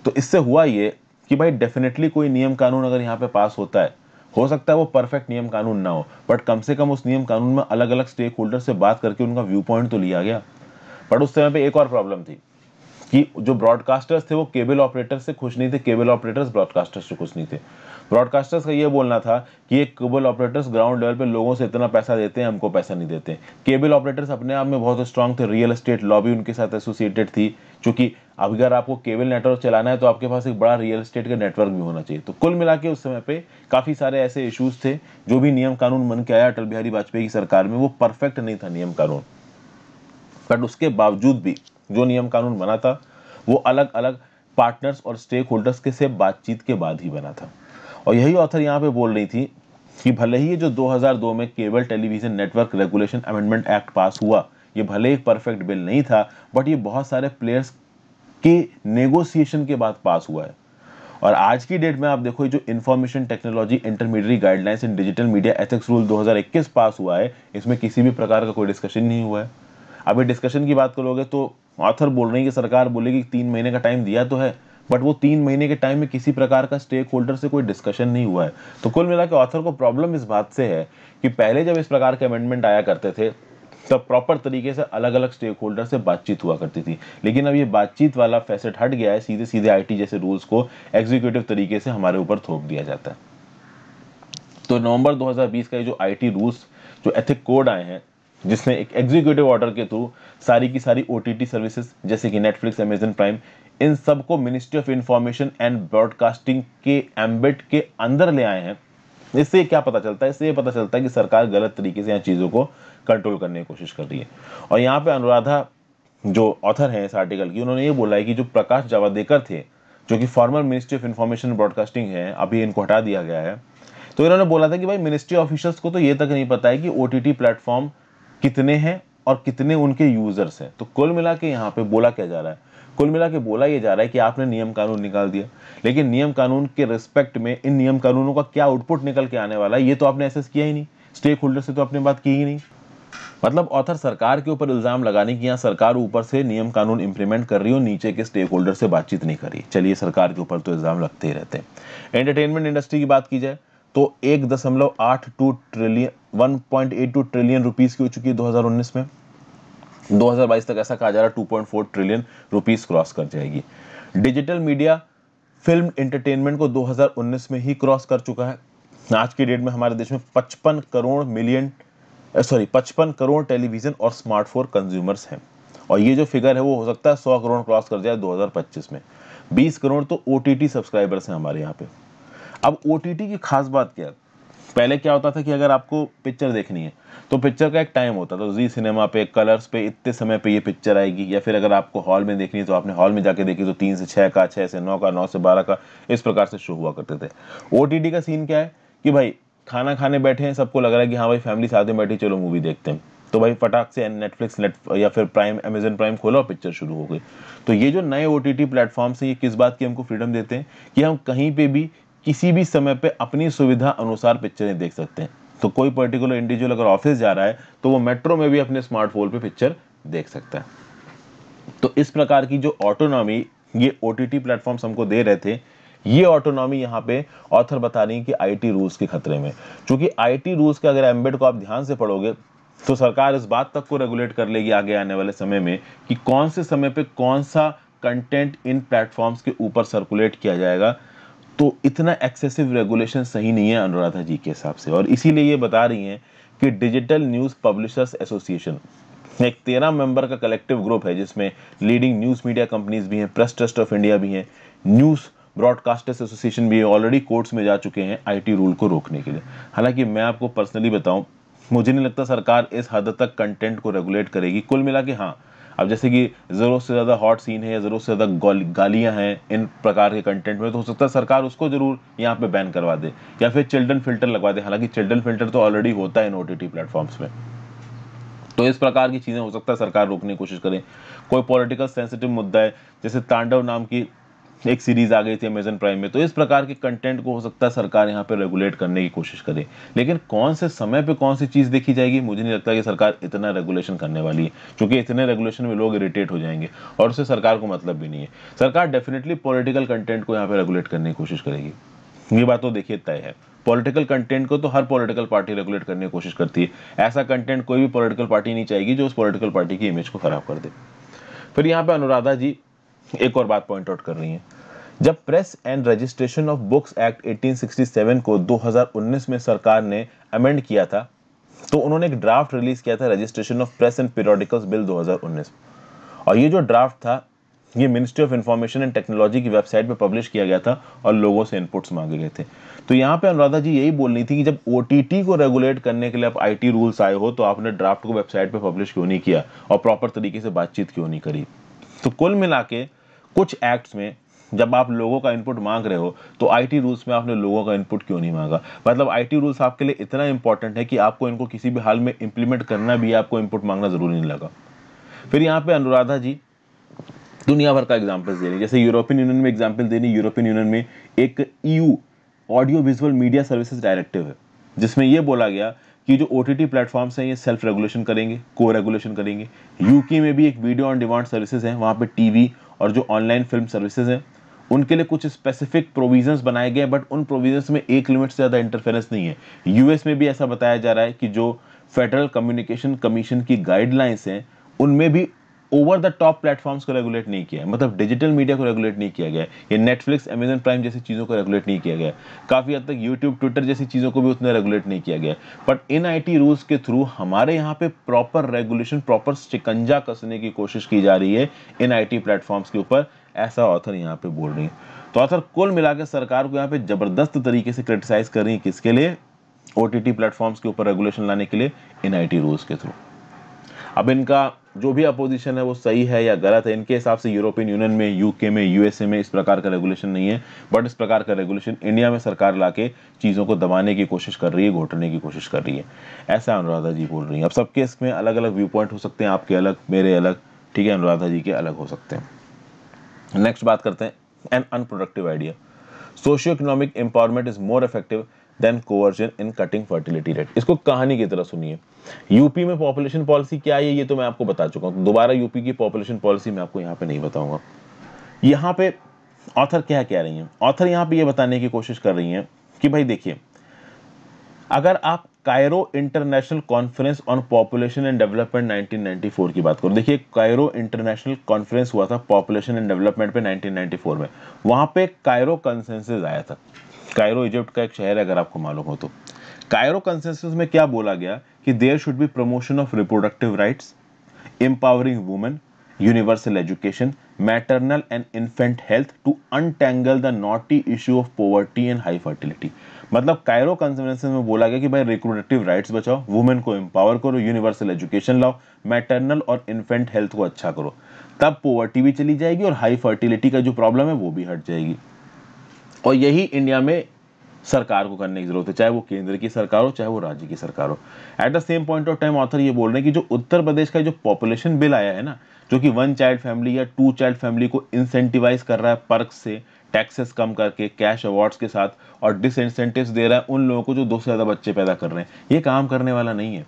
तो इससे हुआ ये कि भाई डेफिनेटली कोई नियम कानून अगर यहाँ पे पास होता है, हो सकता है वो परफेक्ट नियम कानून ना हो, बट कम से कम उस नियम कानून में अलग अलग स्टेक होल्डर से बात करके उनका व्यू पॉइंट तो लिया गया। बट उस समय पे एक और प्रॉब्लम थी कि जो ब्रॉडकास्टर्स थे वो केबल ऑपरेटर्स से खुश नहीं थे, केबल ऑपरेटर्स ब्रॉडकास्टर्स से खुश नहीं थे। ब्रॉडकास्टर्स का ये बोलना था कि ये केबल ऑपरेटर्स ग्राउंड लेवल पे लोगों से इतना पैसा देते हैं, हमको पैसा नहीं देते। केबल ऑपरेटर्स अपने आप में बहुत स्ट्रांग थे, रियल एस्टेट लॉबी उनके साथ एसोसिएटेड थी, क्योंकि अगर आपको केबल नेटवर्क चलाना है तो आपके पास एक बड़ा रियल एस्टेट का नेटवर्क भी होना चाहिए। तो कुल मिला के उस समय पे काफी सारे ऐसे इश्यूज थे। जो भी नियम कानून बन के आया अटल बिहारी वाजपेयी की सरकार में, वो परफेक्ट नहीं था नियम कानून, बट उसके बावजूद भी जो नियम कानून बना था वो अलग अलग पार्टनर्स और स्टेक होल्डर्स के से बातचीत के बाद ही बना था। और यही ऑथर यहाँ पे बोल रही थी कि भले ही ये जो 2002 में cable television network regulation amendment act पास हुआ, ये भले एक परफेक्ट बिल नहीं था, बट ये बहुत सारे प्लेयर्स के नेगोशिएशन के बाद पास हुआ है। और आज की डेट में आप देखो, जो इंफॉर्मेशन टेक्नोलॉजी इंटरमीडिएट गाइडलाइंस इन डिजिटल मीडिया एथिक्स रूल 2021 पास हुआ है, इसमें किसी भी प्रकार का कोई डिस्कशन नहीं हुआ है। अभी डिस्कशन की बात करोगे तो ऑथर बोल रही है कि सरकार बोलेगी 3 महीने का टाइम दिया तो है, बट वो 3 महीने के टाइम में किसी प्रकार का स्टेक होल्डर से कोई डिस्कशन नहीं हुआ है। तो कुल मिला के ऑथर को प्रॉब्लम इस बात से है कि पहले जब इस प्रकार के अमेंडमेंट आया करते थे तब प्रॉपर तरीके से अलग अलग स्टेक होल्डर से बातचीत हुआ करती थी, लेकिन अब ये बातचीत वाला फैसेट हट गया है, सीधे सीधे आईटी जैसे रूल्स को एग्जीक्यूटिव तरीके से हमारे ऊपर थोप दिया जाता है। तो नवंबर 2020 का ये जो आईटी रूल्स, जो एथिक कोड आए हैं, जिसने एक एग्जीक्यूटिव ऑर्डर के थ्रू सारी की सारी ओटीटी सर्विसेज जैसे कि नेटफ्लिक्स, अमेजन प्राइम, इन सबको ministry of information and broadcasting के एम्बेट के अंदर ले आए हैं। इससे क्या पता चलता है? इससे ये पता चलता है कि सरकार गलत तरीके से यहाँ चीज़ों को कंट्रोल करने की कोशिश कर रही है। और यहाँ पे अनुराधा जो ऑथर हैं इस आर्टिकल की, उन्होंने ये बोला है कि जो प्रकाश जावड़ेकर थे, जो कि farmer ministry of information broadcasting है, अभी इनको हटा दिया गया है, तो इन्होंने बोला था कि भाई मिनिस्ट्री ऑफिशियल्स को तो ये तक नहीं पता है कि ओटीटी प्लेटफॉर्म कितने हैं और कितने उनके यूजर्स हैं। तो कुल मिला के यहाँ पे बोला क्या जा रहा है? कुल मिला के बोला ये जा रहा है कि आपने नियम कानून निकाल दिया, लेकिन नियम कानून के रिस्पेक्ट में इन नियम कानूनों का क्या आउटपुट निकल के आने वाला है ये तो आपने एसेस किया ही नहीं, स्टेक होल्डर से तो आपने बात की ही नहीं। मतलब ऑथर सरकार के ऊपर इल्जाम लगाने की यहाँ सरकार ऊपर से नियम कानून इंप्लीमेंट कर रही हो, नीचे के स्टेक होल्डर से बातचीत नहीं कर रही। चलिए, सरकार के ऊपर तो इल्जाम लगते ही रहते हैं। एंटरटेनमेंट इंडस्ट्री की बात की जाए तो 1.82 ट्रिलियन 1.82 ट्रिलियन रुपीस की हो चुकी है 2019 में। 2022 तक ऐसा कहा जा रहा है 2.4 ट्रिलियन रुपीस क्रॉस कर जाएगी। डिजिटल मीडिया फिल्म एंटरटेनमेंट को 2019 में ही क्रॉस कर चुका है। आज की डेट में हमारे देश में 55 करोड़ टेलीविजन और स्मार्टफोन कंज्यूमर्स हैं, और ये जो फिगर है वो हो सकता है 100 करोड़ क्रॉस कर जाए 2025 में। 20 करोड़ तो ओटीटी सब्सक्राइबर्स हैं हमारे यहाँ पे। अब ओटीटी की खास बात क्या है? पहले क्या होता था कि अगर आपको पिक्चर देखनी है तो पिक्चर का एक टाइम होता था, जी सिनेमा पे, कलर्स पे, इतने समय पे ये पिक्चर आएगी, या फिर अगर आपको हॉल में देखनी है तो आपने हॉल में जाके देखी तो 3 से 6 का, 6 से 9 का, 9 से 12 का, इस प्रकार से शो हुआ करते थे। ओटीटी का सीन क्या है कि भाई खाना खाने बैठे हैं, सबको लग रहा है कि हाँ भाई फैमिली साथ में बैठी, चलो मूवी देखते हैं, तो भाई फटाक से नेटफ्लिक्स या फिर प्राइम, अमेजन प्राइम खोला और पिक्चर शुरू हो गई। तो ये जो नए ओटीटी प्लेटफॉर्म्स हैं, ये किस बात की हमको फ्रीडम देते हैं कि हम कहीं पे भी किसी भी समय पे अपनी सुविधा अनुसार पिक्चरें देख सकते हैं। तो कोई पर्टिकुलर इंडिविजुअल अगर ऑफिस जा रहा है तो वो मेट्रो में भी अपने स्मार्टफोन पे पिक्चर देख सकता है। तो इस प्रकार की जो ऑटोनॉमी ये ओटीटी प्लेटफॉर्म्स हमको दे रहे थे, ये ऑटोनॉमी यहाँ पे ऑथर बता रही है कि आईटी रूल्स के खतरे में। क्योंकि आईटी रूल्स के अगर एम्बेड को आप ध्यान से पढ़ोगे तो सरकार इस बात तक को रेगुलेट कर लेगी आगे आने वाले समय में कि कौन से समय पे कौन सा कंटेंट इन प्लेटफॉर्म्स के ऊपर सर्कुलेट किया जाएगा। तो इतना एक्सेसिव रेगुलेशन सही नहीं है अनुराधा जी के हिसाब से, और इसीलिए ये बता रही हैं कि डिजिटल न्यूज़ पब्लिशर्स एसोसिएशन एक 13 मेंबर का कलेक्टिव ग्रुप है, जिसमें लीडिंग न्यूज़ मीडिया कंपनीज भी हैं, प्रेस ट्रस्ट ऑफ इंडिया भी हैं, न्यूज़ ब्रॉडकास्टर्स एसोसिएशन भी ऑलरेडी कोर्ट्स में जा चुके हैं आईटी रूल को रोकने के लिए। हालांकि मैं आपको पर्सनली बताऊं, मुझे नहीं लगता सरकार इस हद तक कंटेंट को रेगुलेट करेगी। कुल मिला के हाँ, अब जैसे कि ज़रूरत से ज़्यादा हॉट सीन है या ज़रूरत से ज़्यादा गालियाँ हैं इन प्रकार के कंटेंट में, तो हो सकता है सरकार उसको ज़रूर यहाँ पे बैन करवा दे या फिर चिल्ड्रन फिल्टर लगवा दे। हालांकि चिल्ड्रन फिल्टर तो ऑलरेडी होता है इन ओटीटी प्लेटफॉर्म्स में। तो इस प्रकार की चीज़ें हो सकता है सरकार रोकने की कोशिश करे। कोई पॉलिटिकल सेंसिटिव मुद्दा है, जैसे तांडव नाम की एक सीरीज आ गई थी अमेजन प्राइम में, तो इस प्रकार के कंटेंट को हो सकता है सरकार यहाँ पे रेगुलेट करने की कोशिश करे। लेकिन कौन से समय पे कौन सी चीज़ देखी जाएगी, मुझे नहीं लगता कि सरकार इतना रेगुलेशन करने वाली है, क्योंकि इतने रेगुलेशन में लोग इरिटेट हो जाएंगे और उससे सरकार को मतलब भी नहीं है। सरकार डेफिनेटली पॉलिटिकल कंटेंट को यहाँ पे रेगुलेट करने की कोशिश करेगी, ये बात तो देखिए तय है। पॉलिटिकल कंटेंट को तो हर पॉलिटिकल पार्टी रेगुलेट करने की कोशिश करती है। ऐसा कंटेंट कोई भी पॉलिटिकल पार्टी नहीं चाहेगी जो उस पॉलिटिकल पार्टी की इमेज को खराब कर दे। फिर यहाँ पे अनुराधा जी एक और बात पॉइंट आउट कर रही हैं। जब press and registration of books act 1867 को 2019 में सरकार ने अमेंड किया था, तो उन्होंने एक ड्राफ्ट रिलीज किया था registration of press and periodicals bill 2019, और ये जो ड्राफ्ट था ये ministry of information and technology की वेबसाइट पे पब्लिश किया गया था और लोगों से इनपुट्स मांगे गए थे। तो यहाँ पे अनुराधा जी यही बोल रही थी कि जब ओटीटी को रेगुलेट करने के लिए आप आईटी रूल्स आए हो, तो आपने ड्राफ्ट को वेबसाइट पे पब्लिश क्यों नहीं किया और प्रॉपर तरीके से बातचीत क्यों नहीं करी। तो कुल मिला के कुछ एक्ट्स में जब आप लोगों का इनपुट मांग रहे हो, तो आईटी रूल्स में आपने लोगों का इनपुट क्यों नहीं मांगा। मतलब आईटी रूल्स आपके लिए इतना इंपॉर्टेंट है कि आपको इनको किसी भी हाल में इंप्लीमेंट करना भी, आपको इनपुट मांगना जरूरी नहीं लगा। फिर यहाँ पे अनुराधा जी दुनिया भर का एग्जाम्पल्स दे रही है, जैसे यूरोपियन यूनियन में एग्जाम्पल दे रही है। यूरोपियन यूनियन में एक EU audio visual media services directive है, जिसमें यह बोला गया कि जो ओटीटी प्लेटफॉर्म्स हैं ये सेल्फ रेगुलेशन करेंगे, को रेगुलेशन करेंगे। यूके में भी एक वीडियो ऑन डिमांड सर्विसेज हैं, वहाँ पे टीवी और जो ऑनलाइन फिल्म सर्विसेज हैं उनके लिए कुछ स्पेसिफिक प्रोविजंस बनाए गए, बट उन प्रोविजंस में एक लिमिट से ज़्यादा इंटरफेरेंस नहीं है। यूएस में भी ऐसा बताया जा रहा है कि जो फेडरल कम्युनिकेशन कमीशन की गाइडलाइंस हैं उनमें भी ओवर द टॉप प्लेटफॉर्म्स को रेगुलेट नहीं किया है, मतलब डिजिटल मीडिया को रेगुलेट नहीं किया गया है। ये नेटफ्लिक्स, अमेजन प्राइम जैसी चीज़ों को रेगुलेट नहीं किया गया है। काफ़ी हद तक यूट्यूब, ट्विटर जैसी चीज़ों को भी उतना रेगुलेट नहीं किया गया है। बट इन आईटी रूल्स के थ्रू हमारे यहाँ पे प्रॉपर रेगुलेशन, प्रॉपर शिकंजा कसने की कोशिश की जा रही है इन आईटी प्लेटफॉर्म्स के ऊपर, ऐसा ऑथर यहाँ पे बोल रही है। तो ऑथर कुल मिलाकर सरकार को यहाँ पे जबरदस्त तरीके से क्रिटिसाइज कर रही है, किसके लिए? ओटीटी प्लेटफॉर्म्स के ऊपर रेगुलेशन लाने के लिए इन आईटी रूल्स के थ्रू। अब इनका जो भी अपोजिशन है वो सही है या गलत है, इनके हिसाब से यूरोपियन यूनियन में, यूके में, यूएसए में इस प्रकार का रेगुलेशन नहीं है, बट इस प्रकार का रेगुलेशन इंडिया में सरकार लाके चीज़ों को दबाने की कोशिश कर रही है, घोटने की कोशिश कर रही है, ऐसा अनुराधा जी बोल रही है। अब सबके इसमें अलग अलग व्यू पॉइंट हो सकते हैं, आपके अलग, मेरे अलग, ठीक है, अनुराधा जी के अलग हो सकते हैं। नेक्स्ट बात करते हैं an unproductive idea. Socio economic empowerment is more effective than convergence in cutting fertility rate. इसको कहानी की तरह सुनिए। यूपी में पॉपुलेशन पॉलिसी क्या है ये तो मैं आपको बता चुका हूं, दोबारा यूपी की पॉपुलेशन पॉलिसी मैं आपको यहाँ पे नहीं बताऊंगा। यहाँ पे ऑथर क्या कह रही हैं? ऑथर यहाँ पे ये बताने की कोशिश कर रही हैं कि भाई देखिए, अगर आप Cairo international conference on population and development 1994 की बात करो, देखिए कायरो इंटरनेशनल कॉन्फ्रेंस हुआ था पॉपुलेशन एंड डेवलपमेंट पे 1994 में, वहां पे कायरो कंसेंसस आया था। कायरो इजिप्ट का एक शहर है अगर आपको मालूम हो तो। कायरो कंसेंसस में क्या बोला गया कि there should be promotion of reproductive rights, empowering women, universal education, maternal and infant health to untangle the knotty issue of poverty and high fertility। मतलब कायरो कॉन्फ्रेंस में बोला गया कि भाई रिप्रोडक्टिव राइट्स बचाओ, वुमेन को एम्पावर करो, universal education लाओ, मैटरनल और इन्फेंट हेल्थ को अच्छा करो, तब पोवर्टी भी चली जाएगी और हाई फर्टिलिटी का जो प्रॉब्लम है वो भी हट जाएगी। और यही इंडिया में सरकार को करने की जरूरत है, चाहे वो केंद्र की सरकार हो चाहे वो राज्य की सरकार हो। At the same point of time author ये बोल रहे हैं कि जो उत्तर प्रदेश का जो पॉपुलेशन बिल आया है ना, जो कि 1 चाइल्ड फैमिली या 2 चाइल्ड फैमिली को इंसेंटिवाइज कर रहा है पर्क से, टैक्सेस कम करके, कैश अवार्ड्स के साथ, और डिसइंसेंटिव्स दे रहा है उन लोगों को जो 2 से ज्यादा बच्चे पैदा कर रहे हैं, ये काम करने वाला नहीं है।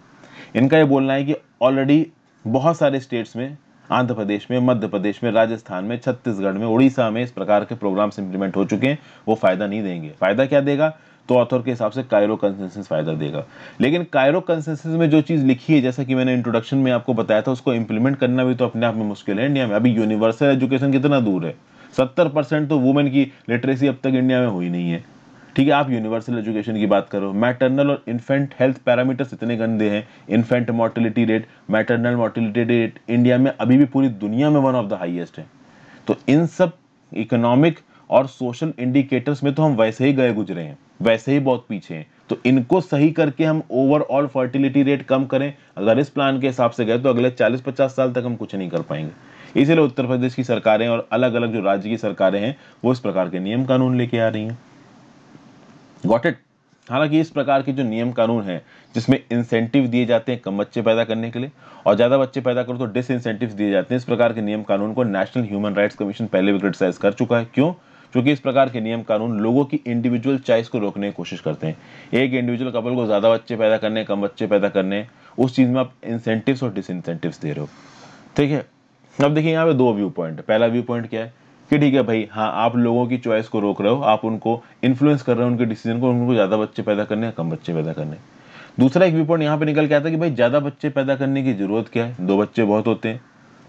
इनका ये बोलना है कि ऑलरेडी बहुत सारे स्टेट्स में, आंध्र प्रदेश में, मध्य प्रदेश में, राजस्थान में, छत्तीसगढ़ में, उड़ीसा में इस प्रकार के प्रोग्राम्स इंप्लीमेंट हो चुके हैं, वो फायदा नहीं देंगे। फायदा क्या देगा? तो ऑथर के हिसाब से कायरो कंसेंसस फायदा देगा। लेकिन कायरो कंसेंसस में जो चीज लिखी है, जैसा कि मैंने इंट्रोडक्शन में आपको बताया था, उसको इंप्लीमेंट करना भी तो अपने आप में मुश्किल है इंडिया में। अभी यूनिवर्सल एजुकेशन कितना दूर है, 70% तो वुमेन की लिटरेसी अब तक इंडिया में हुई नहीं है, ठीक है। आप यूनिवर्सल एजुकेशन की बात करो, मैटरनल और इन्फेंट हेल्थ पैरामीटर्स इतने गंदे हैं, infant mortality rate, maternal mortality rate India में अभी भी पूरी दुनिया में वन ऑफ द हाईएस्ट है। तो इन सब इकोनॉमिक और सोशल इंडिकेटर्स में तो हम वैसे ही गए गुजरे हैं, वैसे ही बहुत पीछे हैं। तो इनको सही करके हम ओवरऑल फर्टिलिटी रेट कम करें, अगर इस प्लान के हिसाब से गए तो अगले 40-50 साल तक हम कुछ नहीं कर पाएंगे। इसीलिए उत्तर प्रदेश की सरकारें और अलग अलग जो राज्य की सरकारें हैं वो इस प्रकार के नियम कानून लेके आ रही हैं। Got it? हालांकि इस प्रकार के जो नियम कानून हैं जिसमें इंसेंटिव दिए जाते हैं कम बच्चे पैदा करने के लिए, और ज्यादा बच्चे पैदा करो तो डिसइंसेंटिव दिए जाते हैं, इस प्रकार के नियम कानून को नेशनल ह्यूमन राइट्स कमीशन पहले भी क्रिटिसाइज कर चुका है। क्यों? क्योंकि इस प्रकार के नियम कानून लोगों की इंडिविजुअल चॉइस को रोकने की कोशिश करते हैं। एक इंडिविजुअल कपल को ज्यादा बच्चे पैदा करने, कम बच्चे पैदा करने, उस चीज में आप इंसेंटिव्स और डिसइंसेंटिव्स दे रहे हो, ठीक है। अब देखिए यहाँ पे 2 व्यू पॉइंट है। पहला व्यू पॉइंट क्या है कि ठीक है भाई, हाँ आप लोगों की चॉइस को रोक रहे हो, आप उनको इन्फ्लुएंस कर रहे हो उनके डिसीजन को, उनको ज्यादा बच्चे पैदा करने या कम बच्चे पैदा करने। दूसरा एक व्यू पॉइंट यहाँ पे निकल के आता है कि भाई ज्यादा बच्चे पैदा करने की जरूरत क्या है, 2 बच्चे बहुत होते हैं,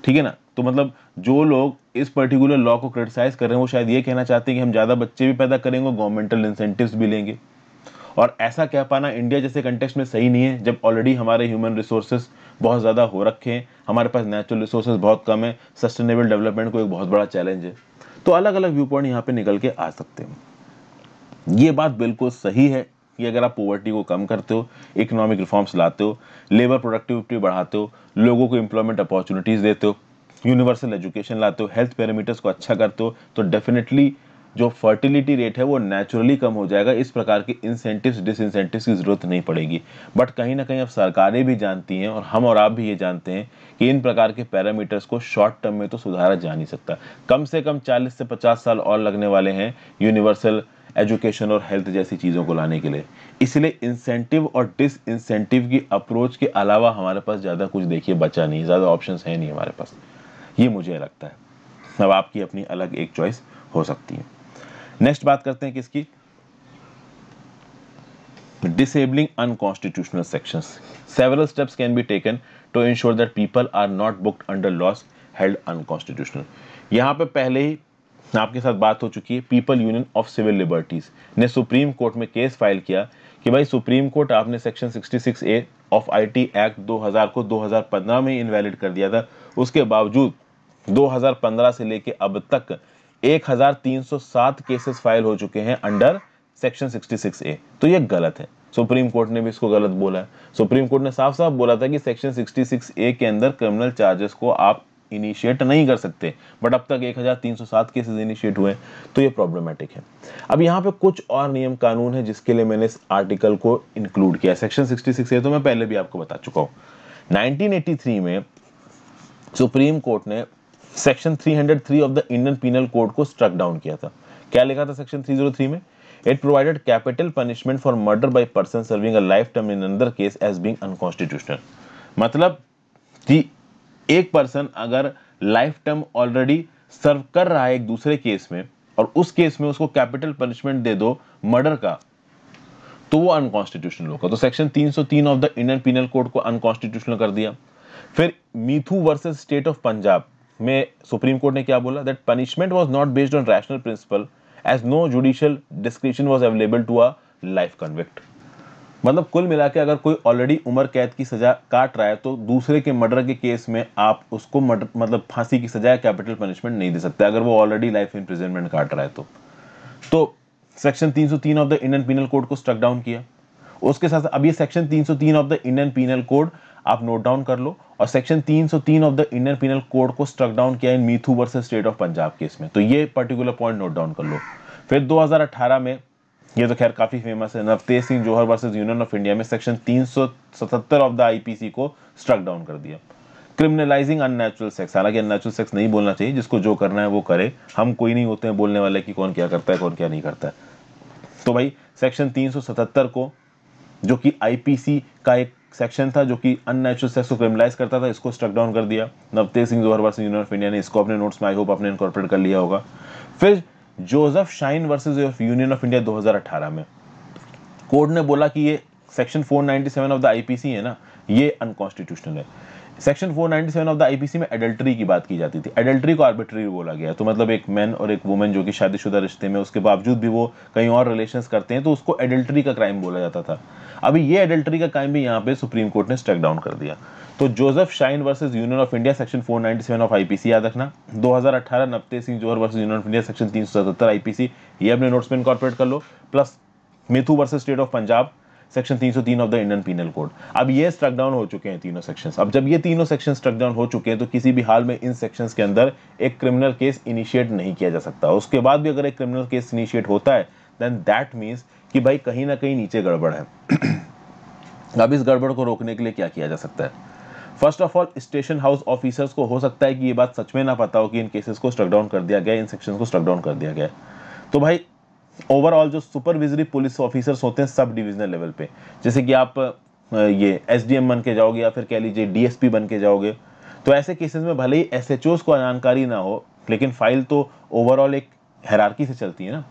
ठीक है ना। तो मतलब जो लोग इस पर्टिकुलर लॉ को क्रिटिसाइज कर रहे हैं वो शायद ये कहना चाहते हैं कि हम ज्यादा बच्चे भी पैदा करेंगे, गवर्नमेंटल इंसेंटिव्स भी लेंगे। और ऐसा कह पाना इंडिया जैसे कंटेक्स्ट में सही नहीं है, जब ऑलरेडी हमारे ह्यूमन रिसोर्सेज बहुत ज़्यादा हो रखे हैं, हमारे पास नेचुरल रिसोर्सेज बहुत कम है, सस्टेनेबल डेवलपमेंट को एक बहुत बड़ा चैलेंज है। तो अलग अलग व्यू पॉइंट यहाँ पे निकल के आ सकते हैं। ये बात बिल्कुल सही है कि अगर आप पॉवर्टी को कम करते हो, इकोनॉमिक रिफॉर्म्स लाते हो, लेबर प्रोडक्टिविटी बढ़ाते हो, लोगों को एम्प्लॉयमेंट अपॉर्चुनिटीज़ देते हो, यूनिवर्सल एजुकेशन लाते हो, हेल्थ पैरामीटर्स को अच्छा करते हो, तो डेफिनेटली जो फर्टिलिटी रेट है वो नेचुरली कम हो जाएगा। इस प्रकार के इंसेंटिव्स डिसइंसेंटिव्स की जरूरत नहीं पड़ेगी। बट कहीं ना कहीं अब सरकारें भी जानती हैं और हम और आप भी ये जानते हैं कि इन प्रकार के पैरामीटर्स को शॉर्ट टर्म में तो सुधारा जा नहीं सकता। कम से कम 40 से 50 साल और लगने वाले हैं यूनिवर्सल एजुकेशन और हेल्थ जैसी चीज़ों को लाने के लिए। इसलिए इंसेंटिव और डिसइंसेंटिव की अप्रोच के अलावा हमारे पास ज़्यादा कुछ देखिए बचा नहीं, ज़्यादा ऑप्शंस है नहीं हमारे पास, ये मुझे लगता है। अब आपकी अपनी अलग एक चॉइस हो सकती है। नेक्स्ट बात करते हैं किसकी, disabling unconstitutional sections. Several steps can be taken to ensure that people are not booked under laws held unconstitutional. यहाँ पे पहले ही आपके साथ बात हो चुकी है। People Union of Civil Liberties ने सुप्रीम कोर्ट में केस फाइल किया कि भाई सुप्रीम कोर्ट आपने section 66A of IT act 2000 को 2015 में इनवैलिड कर दिया था, उसके बावजूद 2015 से लेके अब तक 1307 केसेस फाइल हो चुके हैं अंडर सेक्शन 66A। तो ये गलत है। सुप्रीम कोर्ट ने भी इसको गलत बोला है। सुप्रीम कोर्ट ने साफ साफ बोला था कि सेक्शन 66A के अंदर क्रिमिनल चार्जेस को आप इनिशिएट नहीं कर सकते, बट अब तक 1307 केसेस इनिशिएट हुए, तो ये प्रॉब्लमेटिक है। अब यहाँ पे कुछ और नियम कानून है जिसके लिए मैंने इस आर्टिकल को इंक्लूड किया। सेक्शन 66A तो मैं पहले भी आपको बता चुका हूँ। 1983 में सुप्रीम कोर्ट ने section 303 of the Indian penal code को स्ट्रक डाउन किया था। क्या लिखा था सेक्शन 303 में? It provided capital punishment for murder by person serving a life term in another case as being unconstitutional। मतलब कि एक पर्सन अगर लाइफ टर्म ऑलरेडी सर्व कर रहा है एक दूसरे केस में और उस केस में उसको कैपिटल पनिशमेंट दे दो मर्डर का, तो वो अनकॉन्स्टिट्यूशनल होगा। तो section 303 of the Indian penal code को अनकॉन्स्टिट्यूशनल कर दिया। फिर Mithu versus state of Punjab में सुप्रीम कोर्ट ने क्या बोला? That punishment was not based on rational principle as no judicial discretion was available to a life convict। मतलब कुल मिला के अगर कोई ऑलरेडी उम्र कैद की सजा काट रहा है तो दूसरे के मर्डर के केस में आप उसको मतलब फांसी की सजा या कैपिटल पनिशमेंट नहीं दे सकते अगर वो ऑलरेडी लाइफ इम्प्रिजनमेंट काट रहा है तो section 303 of the Indian penal code को स्ट्रक डाउन किया। उसके साथ अब ये section 303 of the Indian penal Code आप नोट डाउन कर लो, और section 303 of the Indian penal code को स्ट्रक डाउन किया in Mithu versus state of Punjab case में। तो ये पर्टिकुलर पॉइंट नोट डाउन कर लो। फिर 2018 में, ये तो खैर काफी फेमस है, Navtej Singh Johar versus Union of India में सेक्शन 377 ऑफ द आईपीसी को स्ट्रक डाउन कर दिया। क्रिमिनलाइजिंग अननेचुरल सेक्स, हालांकि अननेचुरल सेक्स नहीं बोलना चाहिए, जिसको जो करना है वो करे, हम कोई नहीं होते हैं बोलने वाले कि कौन क्या करता है कौन क्या नहीं करता है। तो भाई सेक्शन 377 को, जो कि आईपीसी का एक सेक्शन था जो कि अननेचुरल सेक्स को क्रिमिनलाइज करता था, इसको स्ट्रक डाउन कर दिया। Navtej Singh Johar versus Union of India ने इसको अपने नोट्स में आई होप आपने इनकॉर्पोरेट कर लिया होगा। फिर Joseph Shine versus Union of India 2018 में कोर्ट ने बोला कि ये सेक्शन 497 ऑफ द आईपीसी है ना, ये अनकॉन्स्टिट्यूशनल है। सेक्शन 497 ऑफ द आईपीसी में एडल्ट्री की बात की जाती थी। एडल्ट्री को आर्बिट्री बोला गया, तो मतलब एक मैन और एक वुमेन जो कि शादीशुदा रिश्ते में उसके बावजूद भी वो कहीं और रिलेशंस करते हैं तो उसको एडल्ट्री का क्राइम बोला जाता था। अभी ये एडल्ट्री का क्राइम भी यहाँ पे सुप्रीम कोर्ट ने स्ट्रक डाउन कर दिया। तो Joseph Shine versus Union of India section 497 of IPC याद रखना। 2018 Navtej Singh Johar versus Union of India section 377 IPC, ये अपने नोट्स में इनकॉर्पोरेट कर लो। Plus Mithu versus state of Punjab section 303 of the Indian penal Code. अब ये स्ट्रक डाउन हो चुके हैं तीनों सेक्शंस। अब जब ये तीनों सेक्शन स्ट्रक डाउन हो चुके हैं तो किसी भी हाल में इन सेक्शंस के अंदर एक क्रिमिनल केस इनिशिएट नहीं किया जा सकता। उसके बाद भी अगर एक क्रिमिनल केस इनिशिएट होता है देन दैट मीन्स कि भाई कहीं ना कहीं नीचे गड़बड़ है। अब इस गड़बड़ को रोकने के लिए क्या किया जा सकता है? First of all, station house officers को हो सकता है कि ये बात सच में ना पता हो कि इन केसेस को स्ट्रक डाउन कर दिया गया, इन सेक्शंस को स्ट्रक डाउन कर दिया गया। तो भाई ओवरऑल जो सुपरविजरी पुलिस ऑफिसर्स होते हैं सब डिविजनल लेवल पे, जैसे कि आप ये एसडीएम बन के जाओगे या फिर कह लीजिए डीएसपी बन के जाओगे, तो ऐसे केसेस में भले ही एसएचओस को जानकारी ना हो लेकिन फाइल तो ओवरऑल एक हायरार्की से चलती है ना।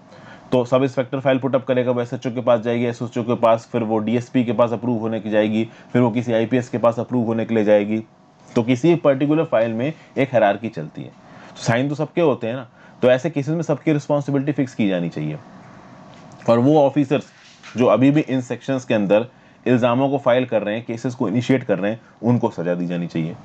तो सब इंस्पेक्टर फाइल पुटअप करेगा, वो एसएचओ के पास जाएगी, एसएचओ के पास, फिर वो डीएसपी के पास अप्रूव होने की जाएगी, फिर वो किसी आईपीएस के पास अप्रूव होने के लिए जाएगी। तो किसी पर्टिकुलर फाइल में एक हायरार्की चलती है। तो साइन तो सबके होते हैं ना, तो ऐसे केसेस में सबकी रिस्पॉन्सिबिलिटी फिक्स की जानी चाहिए। और वो ऑफिसर्स जो अभी भी इन सेक्शंस के अंदर इल्ज़ामों को फाइल कर रहे हैं, केसेस को इनिशिएट कर रहे हैं, उनको सजा दी जानी चाहिए।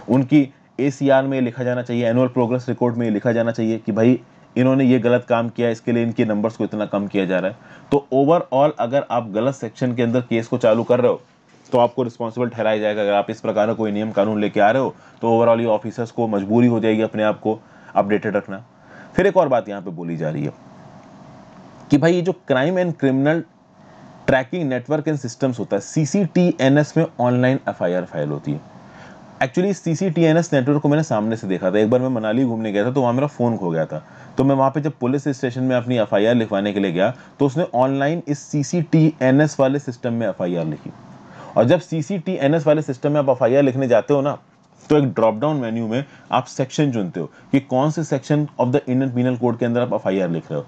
उनकी एसीआर में लिखा जाना चाहिए, एनुअल प्रोग्रेस रिकॉर्ड में लिखा जाना चाहिए कि भाई इन्होंने ये गलत काम किया, इसके लिए इनके नंबर्स को इतना कम किया जा रहा है। तो ओवरऑल अगर आप गलत सेक्शन के अंदर केस को चालू कर रहे हो तो आपको रिस्पॉन्सिबल ठहराया जाएगा। अगर आप इस प्रकार का कोई नियम कानून लेके आ रहे हो तो ओवरऑल ये ऑफिसर्स को मजबूरी हो जाएगी अपने आप को अपडेटेड रखना। फिर एक और बात यहाँ पे बोली जा रही है कि भाई ये जो crime and criminal tracking network and systems होता है, CCTNS में ऑनलाइन FIR फाइल होती है। एक्चुअली CCTNS नेटवर्क को मैंने सामने से देखा था। एक बार मैं मनाली घूमने गया था तो वहाँ मेरा फ़ोन खो गया था, तो मैं वहाँ पे जब पुलिस स्टेशन में अपनी FIR लिखवाने के लिए गया तो उसने ऑनलाइन इस CCTNS वाले सिस्टम में FIR लिखी। और जब CCTNS वाले सिस्टम में आप FIR लिखने जाते हो ना, तो एक ड्रॉप डाउन मेन्यू में आप सेक्शन चुनते हो कि कौन से section of the Indian penal code के अंदर आप FIR लिख रहे हो।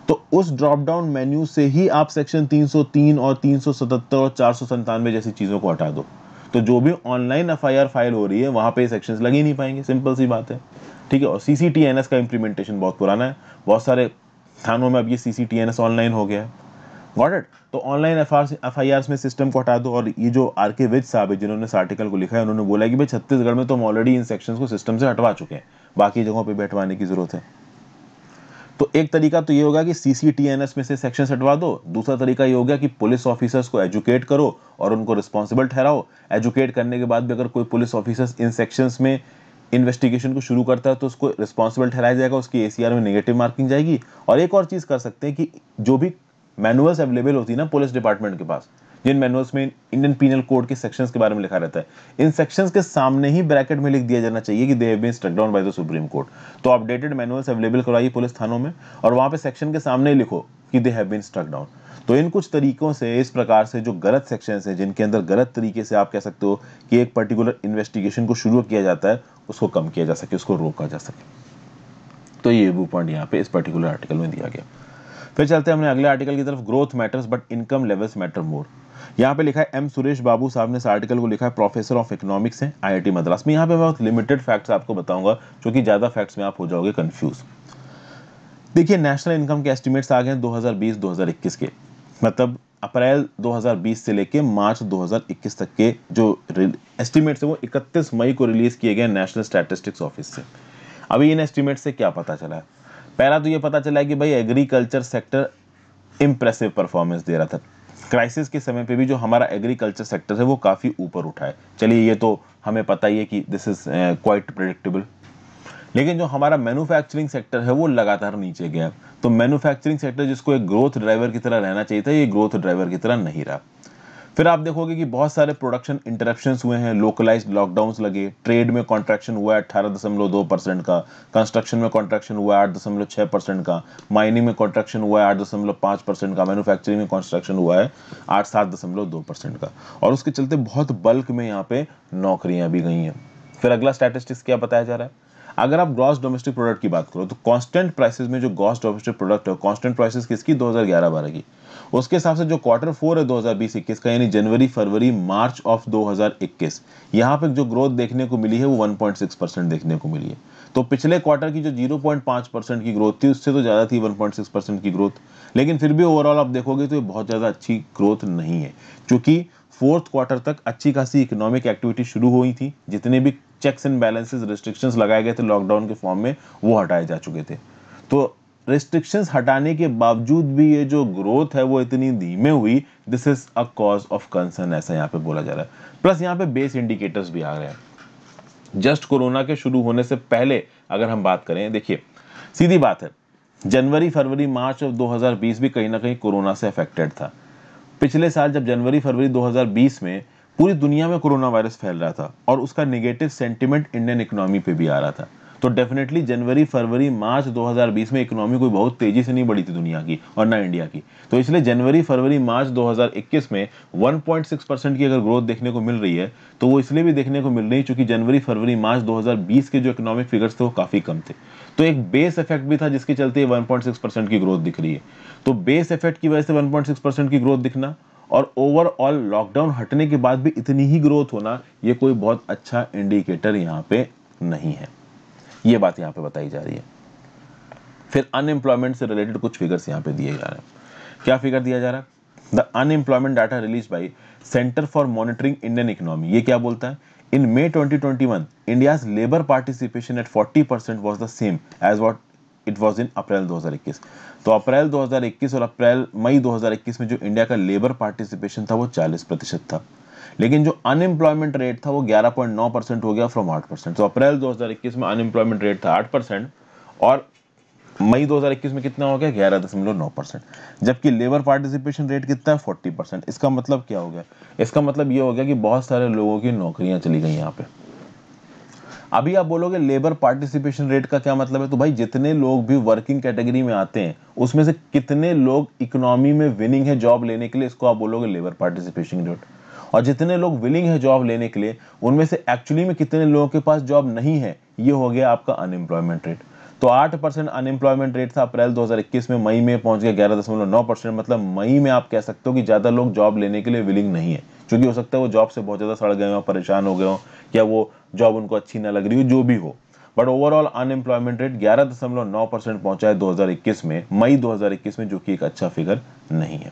तो उस ड्रॉप डाउन मेन्यू से ही आप सेक्शन 303 और 377 और 497 जैसी चीज़ों को हटा दो। तो जो भी ऑनलाइन FIR फाइल हो रही है वहाँ पे सेक्शंस लग ही नहीं पाएंगे, सिंपल सी बात है, ठीक है। और CCTNS का इम्प्लीमेंटेशन बहुत पुराना है, बहुत सारे थानों में अब ये CCTNS ऑनलाइन हो गया है। Got it. तो ऑनलाइन FIRs में सिस्टम को हटा दो। और ये जो RK विज साहब है जिन्होंने इस आर्टिकल को लिखा है, उन्होंने बोला कि भाई छत्तीसगढ़ में तो हम ऑलरेडी इन सेक्शंस को सिस्टम से हटवा चुके हैं, बाकी जगहों पे भी हटवाने की जरूरत है। तो एक तरीका तो ये होगा कि CCTNS में से सेक्शन हटवा दो। दूसरा तरीका ये होगा कि पुलिस ऑफिसर्स को एजुकेट करो और उनको रिस्पॉन्सिबल ठहराओ। एजुकेट करने के बाद भी अगर कोई पुलिस ऑफिसर्स इन सेक्शंस में इन्वेस्टिगेशन को शुरू करता है तो उसको रिस्पॉन्सिबल ठहराया जाएगा, उसकी ACR में नेगेटिव मार्किंग जाएगी। और एक और चीज़ कर सकते हैं कि जो भी मैनुअल्स अवेलेबल होती है ना पुलिस डिपार्टमेंट के पास, जिन मैनुअल्स में इंडियन पीनल कोड के सेक्शंस के बारे में लिखा रहता है, इन सेक्शंस के सामने ही ब्रैकेट में लिख दिया जाना चाहिए कि they have been struck down by the supreme court. तो अपडेटेड मैनुअल्स अवेलेबल करवाइए पुलिस थानों में और वहां पे सेक्शन के सामने ही लिखो कि they have been struck down. तो इन कुछ तरीकों से, इस प्रकार से जो गलत सेक्शंस हैं जिनके अंदर गलत तरीके से आप कह सकते हो कि एक पर्टिकुलर इन्वेस्टिगेशन को शुरू किया जाता है, उसको कम किया जा सके, उसको रोका जा सके। तो ये व्यू पॉइंट यहाँ पे इस पर्टिकुलर आर्टिकल में दिया गया। फिर चलते हैं हमने अगले आर्टिकल की तरफ, growth matters but income levels matter more. यहाँ पे लिखा है M सुरेश बाबू साहब ने इस आर्टिकल को लिखा है, प्रोफेसर ऑफ इकोनॉमिक्स हैं IIT मद्रास में। यहाँ पे बहुत लिमिटेड फैक्ट्स आपको बताऊंगा क्योंकि ज्यादा फैक्ट्स में आप हो जाओगे कंफ्यूज। देखिए, नेशनल इनकम के एस्टिमेट्स आ गए 2020-2021 के, मतलब अप्रैल 2020 से लेके मार्च 2021 तक के जो एस्टिमेट्स है वो 31 मई को रिलीज किए गए नेशनल स्टैटिस्टिक्स ऑफिस से। अभी इन एस्टिमेट से क्या पता चला है? पहला तो ये पता चला है कि भाई एग्रीकल्चर सेक्टर इंप्रेसिव परफॉर्मेंस दे रहा था। क्राइसिस के समय पे भी जो हमारा एग्रीकल्चर सेक्टर है वो काफ़ी ऊपर उठा है। चलिए, ये तो हमें पता ही है कि दिस इज क्वाइट प्रेडिक्टेबल। लेकिन जो हमारा मैन्युफैक्चरिंग सेक्टर है वो लगातार नीचे गया। तो मैन्युफैक्चरिंग सेक्टर जिसको एक ग्रोथ ड्राइवर की तरह रहना चाहिए था, ये ग्रोथ ड्राइवर की तरह नहीं रहा। फिर आप देखोगे कि बहुत सारे प्रोडक्शन इंटरप्शंस हुए हैं, लोकलाइज्ड लॉकडाउन्स लगे, ट्रेड में कॉन्ट्रैक्शन हुआ है 18.2% का, कंस्ट्रक्शन में कॉन्ट्रैक्शन हुआ है 8.6% का, माइनिंग में कॉन्ट्रैक्शन हुआ है 8.5% का, मैन्युफैक्चरिंग में कॉन्स्ट्रक्शन हुआ है 7.2% का। और उसके चलते बहुत बल्क में यहाँ पे नौकरियां भी गई हैं। फिर अगला स्टैटिस्टिक्स क्या बताया जा रहा है? अगर आप ग्रॉस डोमेस्टिक प्रोडक्ट की बात करो तो कांस्टेंट प्राइसेस में जो ग्रॉस डोमेस्टिक प्रोडक्ट है, कांस्टेंट प्राइसेस किसकी? 2011-12 की। उसके हिसाब से जो Q4 है 2020-21 का, यानी जनवरी फरवरी मार्च ऑफ 2021, यहाँ पे जो ग्रोथ देखने को मिली है वो 1.6% देखने को मिली है। तो पिछले क्वार्टर की जो 0.5% की ग्रोथ थी उससे तो ज़्यादा थी 1.6% की ग्रोथ। लेकिन फिर भी ओवरऑल आप देखोगे तो ये बहुत ज़्यादा अच्छी ग्रोथ नहीं है, क्योंकि फोर्थ क्वार्टर तक अच्छी खासी इकोनॉमिक एक्टिविटी शुरू हुई थी। जितने भी चेक्स एंड बैलेंसेस, रिस्ट्रिक्शंस लगाए गए थे लॉकडाउन के फॉर्म में, वो हटाए जा चुके थे। तो रिस्ट्रिक्शंस हटाने के बावजूद भी ये जो ग्रोथ है वो इतनी धीमे हुई, this is a cause of concern, ऐसा यहाँ पे बोला जा रहा है। प्लस यहाँ पे बेस इंडिकेटर्स भी आ रहे हैं। जस्ट कोरोना के शुरू होने से पहले अगर हम बात करें, देखिए सीधी बात है, जनवरी फरवरी मार्च ऑफ 2020 भी कहीं ना कहीं कोरोना से अफेक्टेड था। पिछले साल जब जनवरी फरवरी 2020 में पूरी दुनिया में कोरोना वायरस फैल रहा था और उसका नेगेटिव सेंटिमेंट इंडियन इकोनॉमी पे भी आ रहा था, तो डेफिनेटली जनवरी फरवरी मार्च 2020 में इकोनॉमी कोई बहुत तेजी से नहीं बढ़ी थी दुनिया की और ना इंडिया की। तो इसलिए जनवरी फरवरी मार्च 2021 में 1.6% की अगर ग्रोथ देखने को मिल रही है तो वो इसलिए भी देखने को मिल रही है क्योंकि जनवरी फरवरी मार्च 2020 के जो इकोनॉमिक फिगर्स थे वो काफी कम थे। तो एक बेस इफेक्ट भी था जिसके चलते 1.6% की ग्रोथ दिख रही है। तो बेस इफेक्ट की वजह से 1.6% की ग्रोथ दिखना और ओवरऑल लॉकडाउन हटने के बाद भी इतनी ही ग्रोथ होना, ये कोई बहुत अच्छा इंडिकेटर यहाँ पे नहीं है। ये बात यहाँ पे बताई जा रही है। फिर अनएम्प्लॉयमेंट से रिलेटेड कुछ फिगर्स यहाँ पे दिए जा रहे हैं। क्या फिगर दिया जा रहा है? The unemployment data release by Centre for Monitoring Indian Economy. ये क्या बोलता है? In May 2021 India's labour participation at 40% was the same as what it was in April 2021। तो अप्रैल 2021 और मई 2021 में जो इंडिया का लेबर पार्टिसिपेशन था वो 40% था, लेकिन जो अनएम्प्लॉयमेंट रेट था वो 11.9% हो गया फ्रॉम 8%। तो अप्रैल 2021 में अनएम्प्लॉयमेंट रेट था 8% और मई 2021 में कितना हो गया 11.9%, जबकि लेबर पार्टिसिपेशन रेट कितना है 40%। इसका मतलब क्या हो गया, इसका मतलब ये हो गया कि बहुत सारे लोगों की नौकरियां चली गई यहाँ पे। अभी आप बोलोगे लेबर पार्टिसिपेशन रेट का क्या मतलब है, तो भाई जितने लोग भी वर्किंग कैटेगरी में आते हैं उसमें से कितने लोग इकोनॉमी में विलिंग है जॉब लेने के लिए, इसको आप बोलोगे लेबर पार्टिसिपेशन रेट। और जितने लोग विलिंग है जॉब लेने के लिए उनमें से एक्चुअली में कितने लोगों के पास जॉब नहीं है, ये हो गया आपका अनएम्प्लॉयमेंट रेट। तो 8% अनएम्प्लॉयमेंट रेट था अप्रैल 2021 में, मई में पहुंच गया 11.9%। मतलब मई में आप कह सकते हो कि ज्यादा लोग जॉब लेने के लिए विलिंग नहीं है, क्योंकि हो सकता है वो जॉब से बहुत ज्यादा सड़ गए हो, परेशान हो गए हो, या वो जॉब उनको अच्छी ना लग रही हो, जो भी हो। बट ओवरऑल अनएम्प्लॉयमेंट रेट 11.9% पहुंचा है 2021 में, मई 2021 में, जो कि एक अच्छा फिगर नहीं है।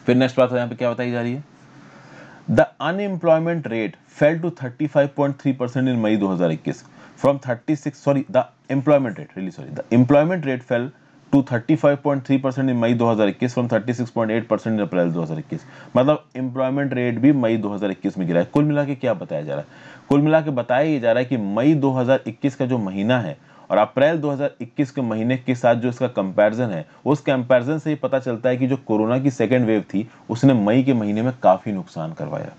फिर नेक्स्ट बात यहाँ पे क्या बताई जा रही है, the unemployment rate fell to 35.3% in May 2021 from 36, sorry the employment rate, really sorry, the employment rate fell to 35.3% in May 2021 from 36.8% in April 2021। मतलब एम्प्लॉयमेंट रेट भी मई 2021 में गिरा है। कुल मिला के क्या बताया जा रहा है, कुल मिला के बताया ये जा रहा है कि मई 2021 का जो महीना है और अप्रैल 2021 के महीने के साथ जो इसका कंपैरिजन है, उस कंपैरिजन से ही पता चलता है कि जो कोरोना की सेकेंड वेव थी उसने मई के महीने में काफी नुकसान करवाया।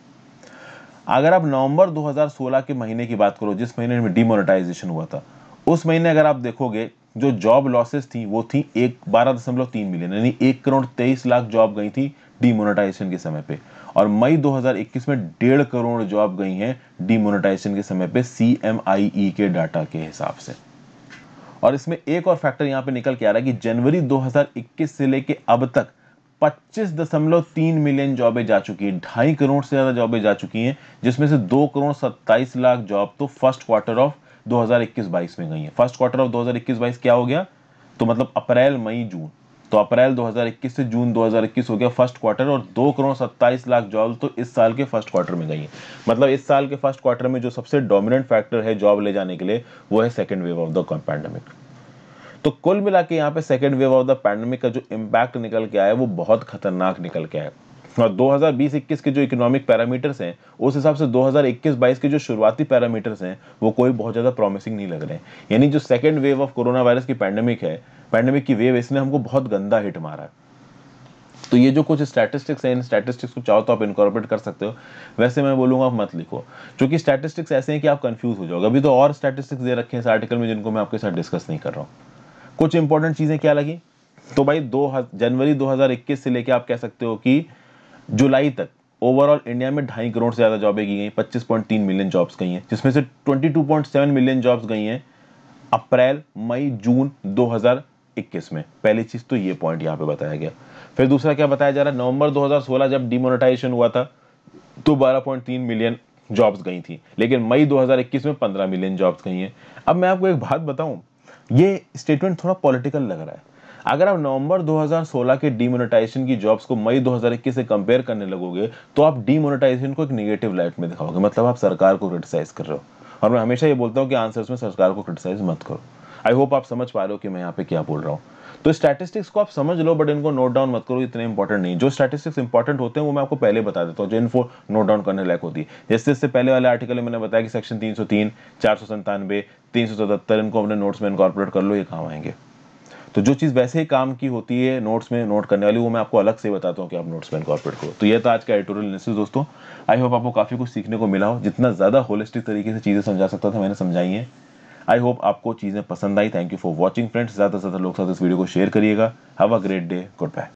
अगर आप नवंबर 2016 के महीने की बात करो, जिस महीने में डिमोनेटाइजेशन हुआ था, उस महीने अगर आप देखोगे जो जॉब लॉसेस थी वो थी 12.3 मिलियन, यानी 1,23,00,000 जॉब गई थी डिमोनेटाइजेशन के समय पे। और मई 2021 में 1.5 करोड़ जॉब गई हैं डिमोनेटाइजेशन के समय पे, CMIE के डाटा के हिसाब से। और इसमें एक और फैक्टर यहाँ पे निकल के आ रहा है कि जनवरी 2021 से लेके अब तक 25.3 मिलियन जॉबें जा चुकी हैं, 2.5 करोड़ से ज्यादा जॉबें जा चुकी हैं, जिसमें से 2,27,00,000 जॉब तो फर्स्ट क्वार्टर ऑफ 2021-22 में गई है। फर्स्ट क्वार्टर ऑफ 2021-22 क्या हो गया, तो मतलब अप्रैल मई जून, तो अप्रैल 2021 से जून 2021 हो गया फर्स्ट क्वार्टर, और 2,27,00,000 जॉब तो इस साल के फर्स्ट क्वार्टर में गई है। मतलब इस साल के फर्स्ट क्वार्टर में जो सबसे डोमिनेंट फैक्टर है जॉब ले जाने के लिए, वो है second wave of the pandemic. तो कुल मिला के यहाँ पे second wave of the pandemic का जो इम्पैक्ट निकल के आया है वो बहुत खतरनाक निकल के आया। और 2020-21 के जो इकोनॉमिक पैरामीटर्स हैं उस हिसाब से 2021-22 के जो शुरुआती पैरामीटर्स हैं वो कोई बहुत ज्यादा प्रॉमिसिंग नहीं लग रहे हैं। यानी जो second wave of corona virus की पैंडेमिक है, पैंडेमिक की वेव, इसने हमको बहुत गंदा हिट मारा है। तो ये जो कुछ स्टैटिस्टिक्स हैं, इन स्टैटिस्टिक्स को चाहो तो आप इनकॉर्पोरेट कर सकते हो, वैसे मैं बोलूंगा आप मत लिखो, क्योंकि स्टैटिस्टिक्स ऐसे हैं कि आप कंफ्यूज हो जाओगे। अभी तो और स्टैटिस्टिक्स दे रखे हैं इस आर्टिकल में जिनको मैं आपके साथ डिस्कस नहीं कर रहा हूँ। कुछ इंपॉर्टेंट चीजें क्या लगी, तो भाई जनवरी 2021 से लेके आप कह सकते हो कि जुलाई तक ओवरऑल इंडिया में 2.5 करोड़ से ज्यादा जॉबें की गई, 25.3 मिलियन जॉब्स गई हैं, जिसमें से 22.7 मिलियन जॉब्स गई हैं अप्रैल मई जून 2021 में। पहली चीज तो ये पॉइंट यहाँ पे बताया गया। फिर दूसरा क्या बताया जा रहा है, नवंबर 2016 जब डिमोनेटाइजेशन हुआ था तो 12.3 मिलियन जॉब्स गई थी, लेकिन मई 2021 में 15 मिलियन जॉब्स गई हैं। अब मैं आपको एक बात बताऊं, ये स्टेटमेंट थोड़ा पॉलिटिकल लग रहा है। अगर आप नवंबर 2016 के डिमोनेटाइजेशन की जॉब्स को मई 2021 से कंपेयर करने लगोगे तो आप डिमोनेटाइजेशन को एक नेगेटिव लाइट में दिखाओगे, मतलब आप सरकार को क्रिटिसाइज कर रहे हो। और मैं हमेशा ये बोलता हूं कि आंसर्स में सरकार को क्रिटिसाइज मत करो। आई होप आप समझ पा रहे हो कि मैं यहाँ पे क्या बोल रहा हूँ। तो स्टैटिस्टिक्स को आप समझ लो, बट इनको नोट डाउन मत करो, इतने इंपॉर्टेंट नहीं। जो स्टैटिस्टिक्स इंपॉर्टेंट होते हैं वो मैं आपको पहले बता देता हूँ, जो इनको नोट डाउन करने लायक होती है। जैसे इससे पहले वाले आर्टिकल में मैंने बताया कि सेक्शन 303, 497, 377 इनको अपने नोट्स में इनकॉर्पोरेट कर लो, ये काम आएंगे। तो जो चीज़ वैसे ही काम की होती है नोट्स में नोट करने वाली, वो मैं आपको अलग से बताता हूँ कि आप नोट्स में इनकॉर्पोरेट करो। तो ये था आज का एडिटोरियल एनालिसिस दोस्तों। आई होप आपको काफ़ी कुछ सीखने को मिला हो। जितना ज़्यादा होलिस्टिक तरीके से चीज़ें समझा सकता था मैंने समझाई हैं। आई होप आपको चीज़ें पसंद आई। Thank you for watching friends. ज़्यादा से ज़्यादा लोग साथ इस वीडियो को शेयर करिएगा। Have a great day, good bye.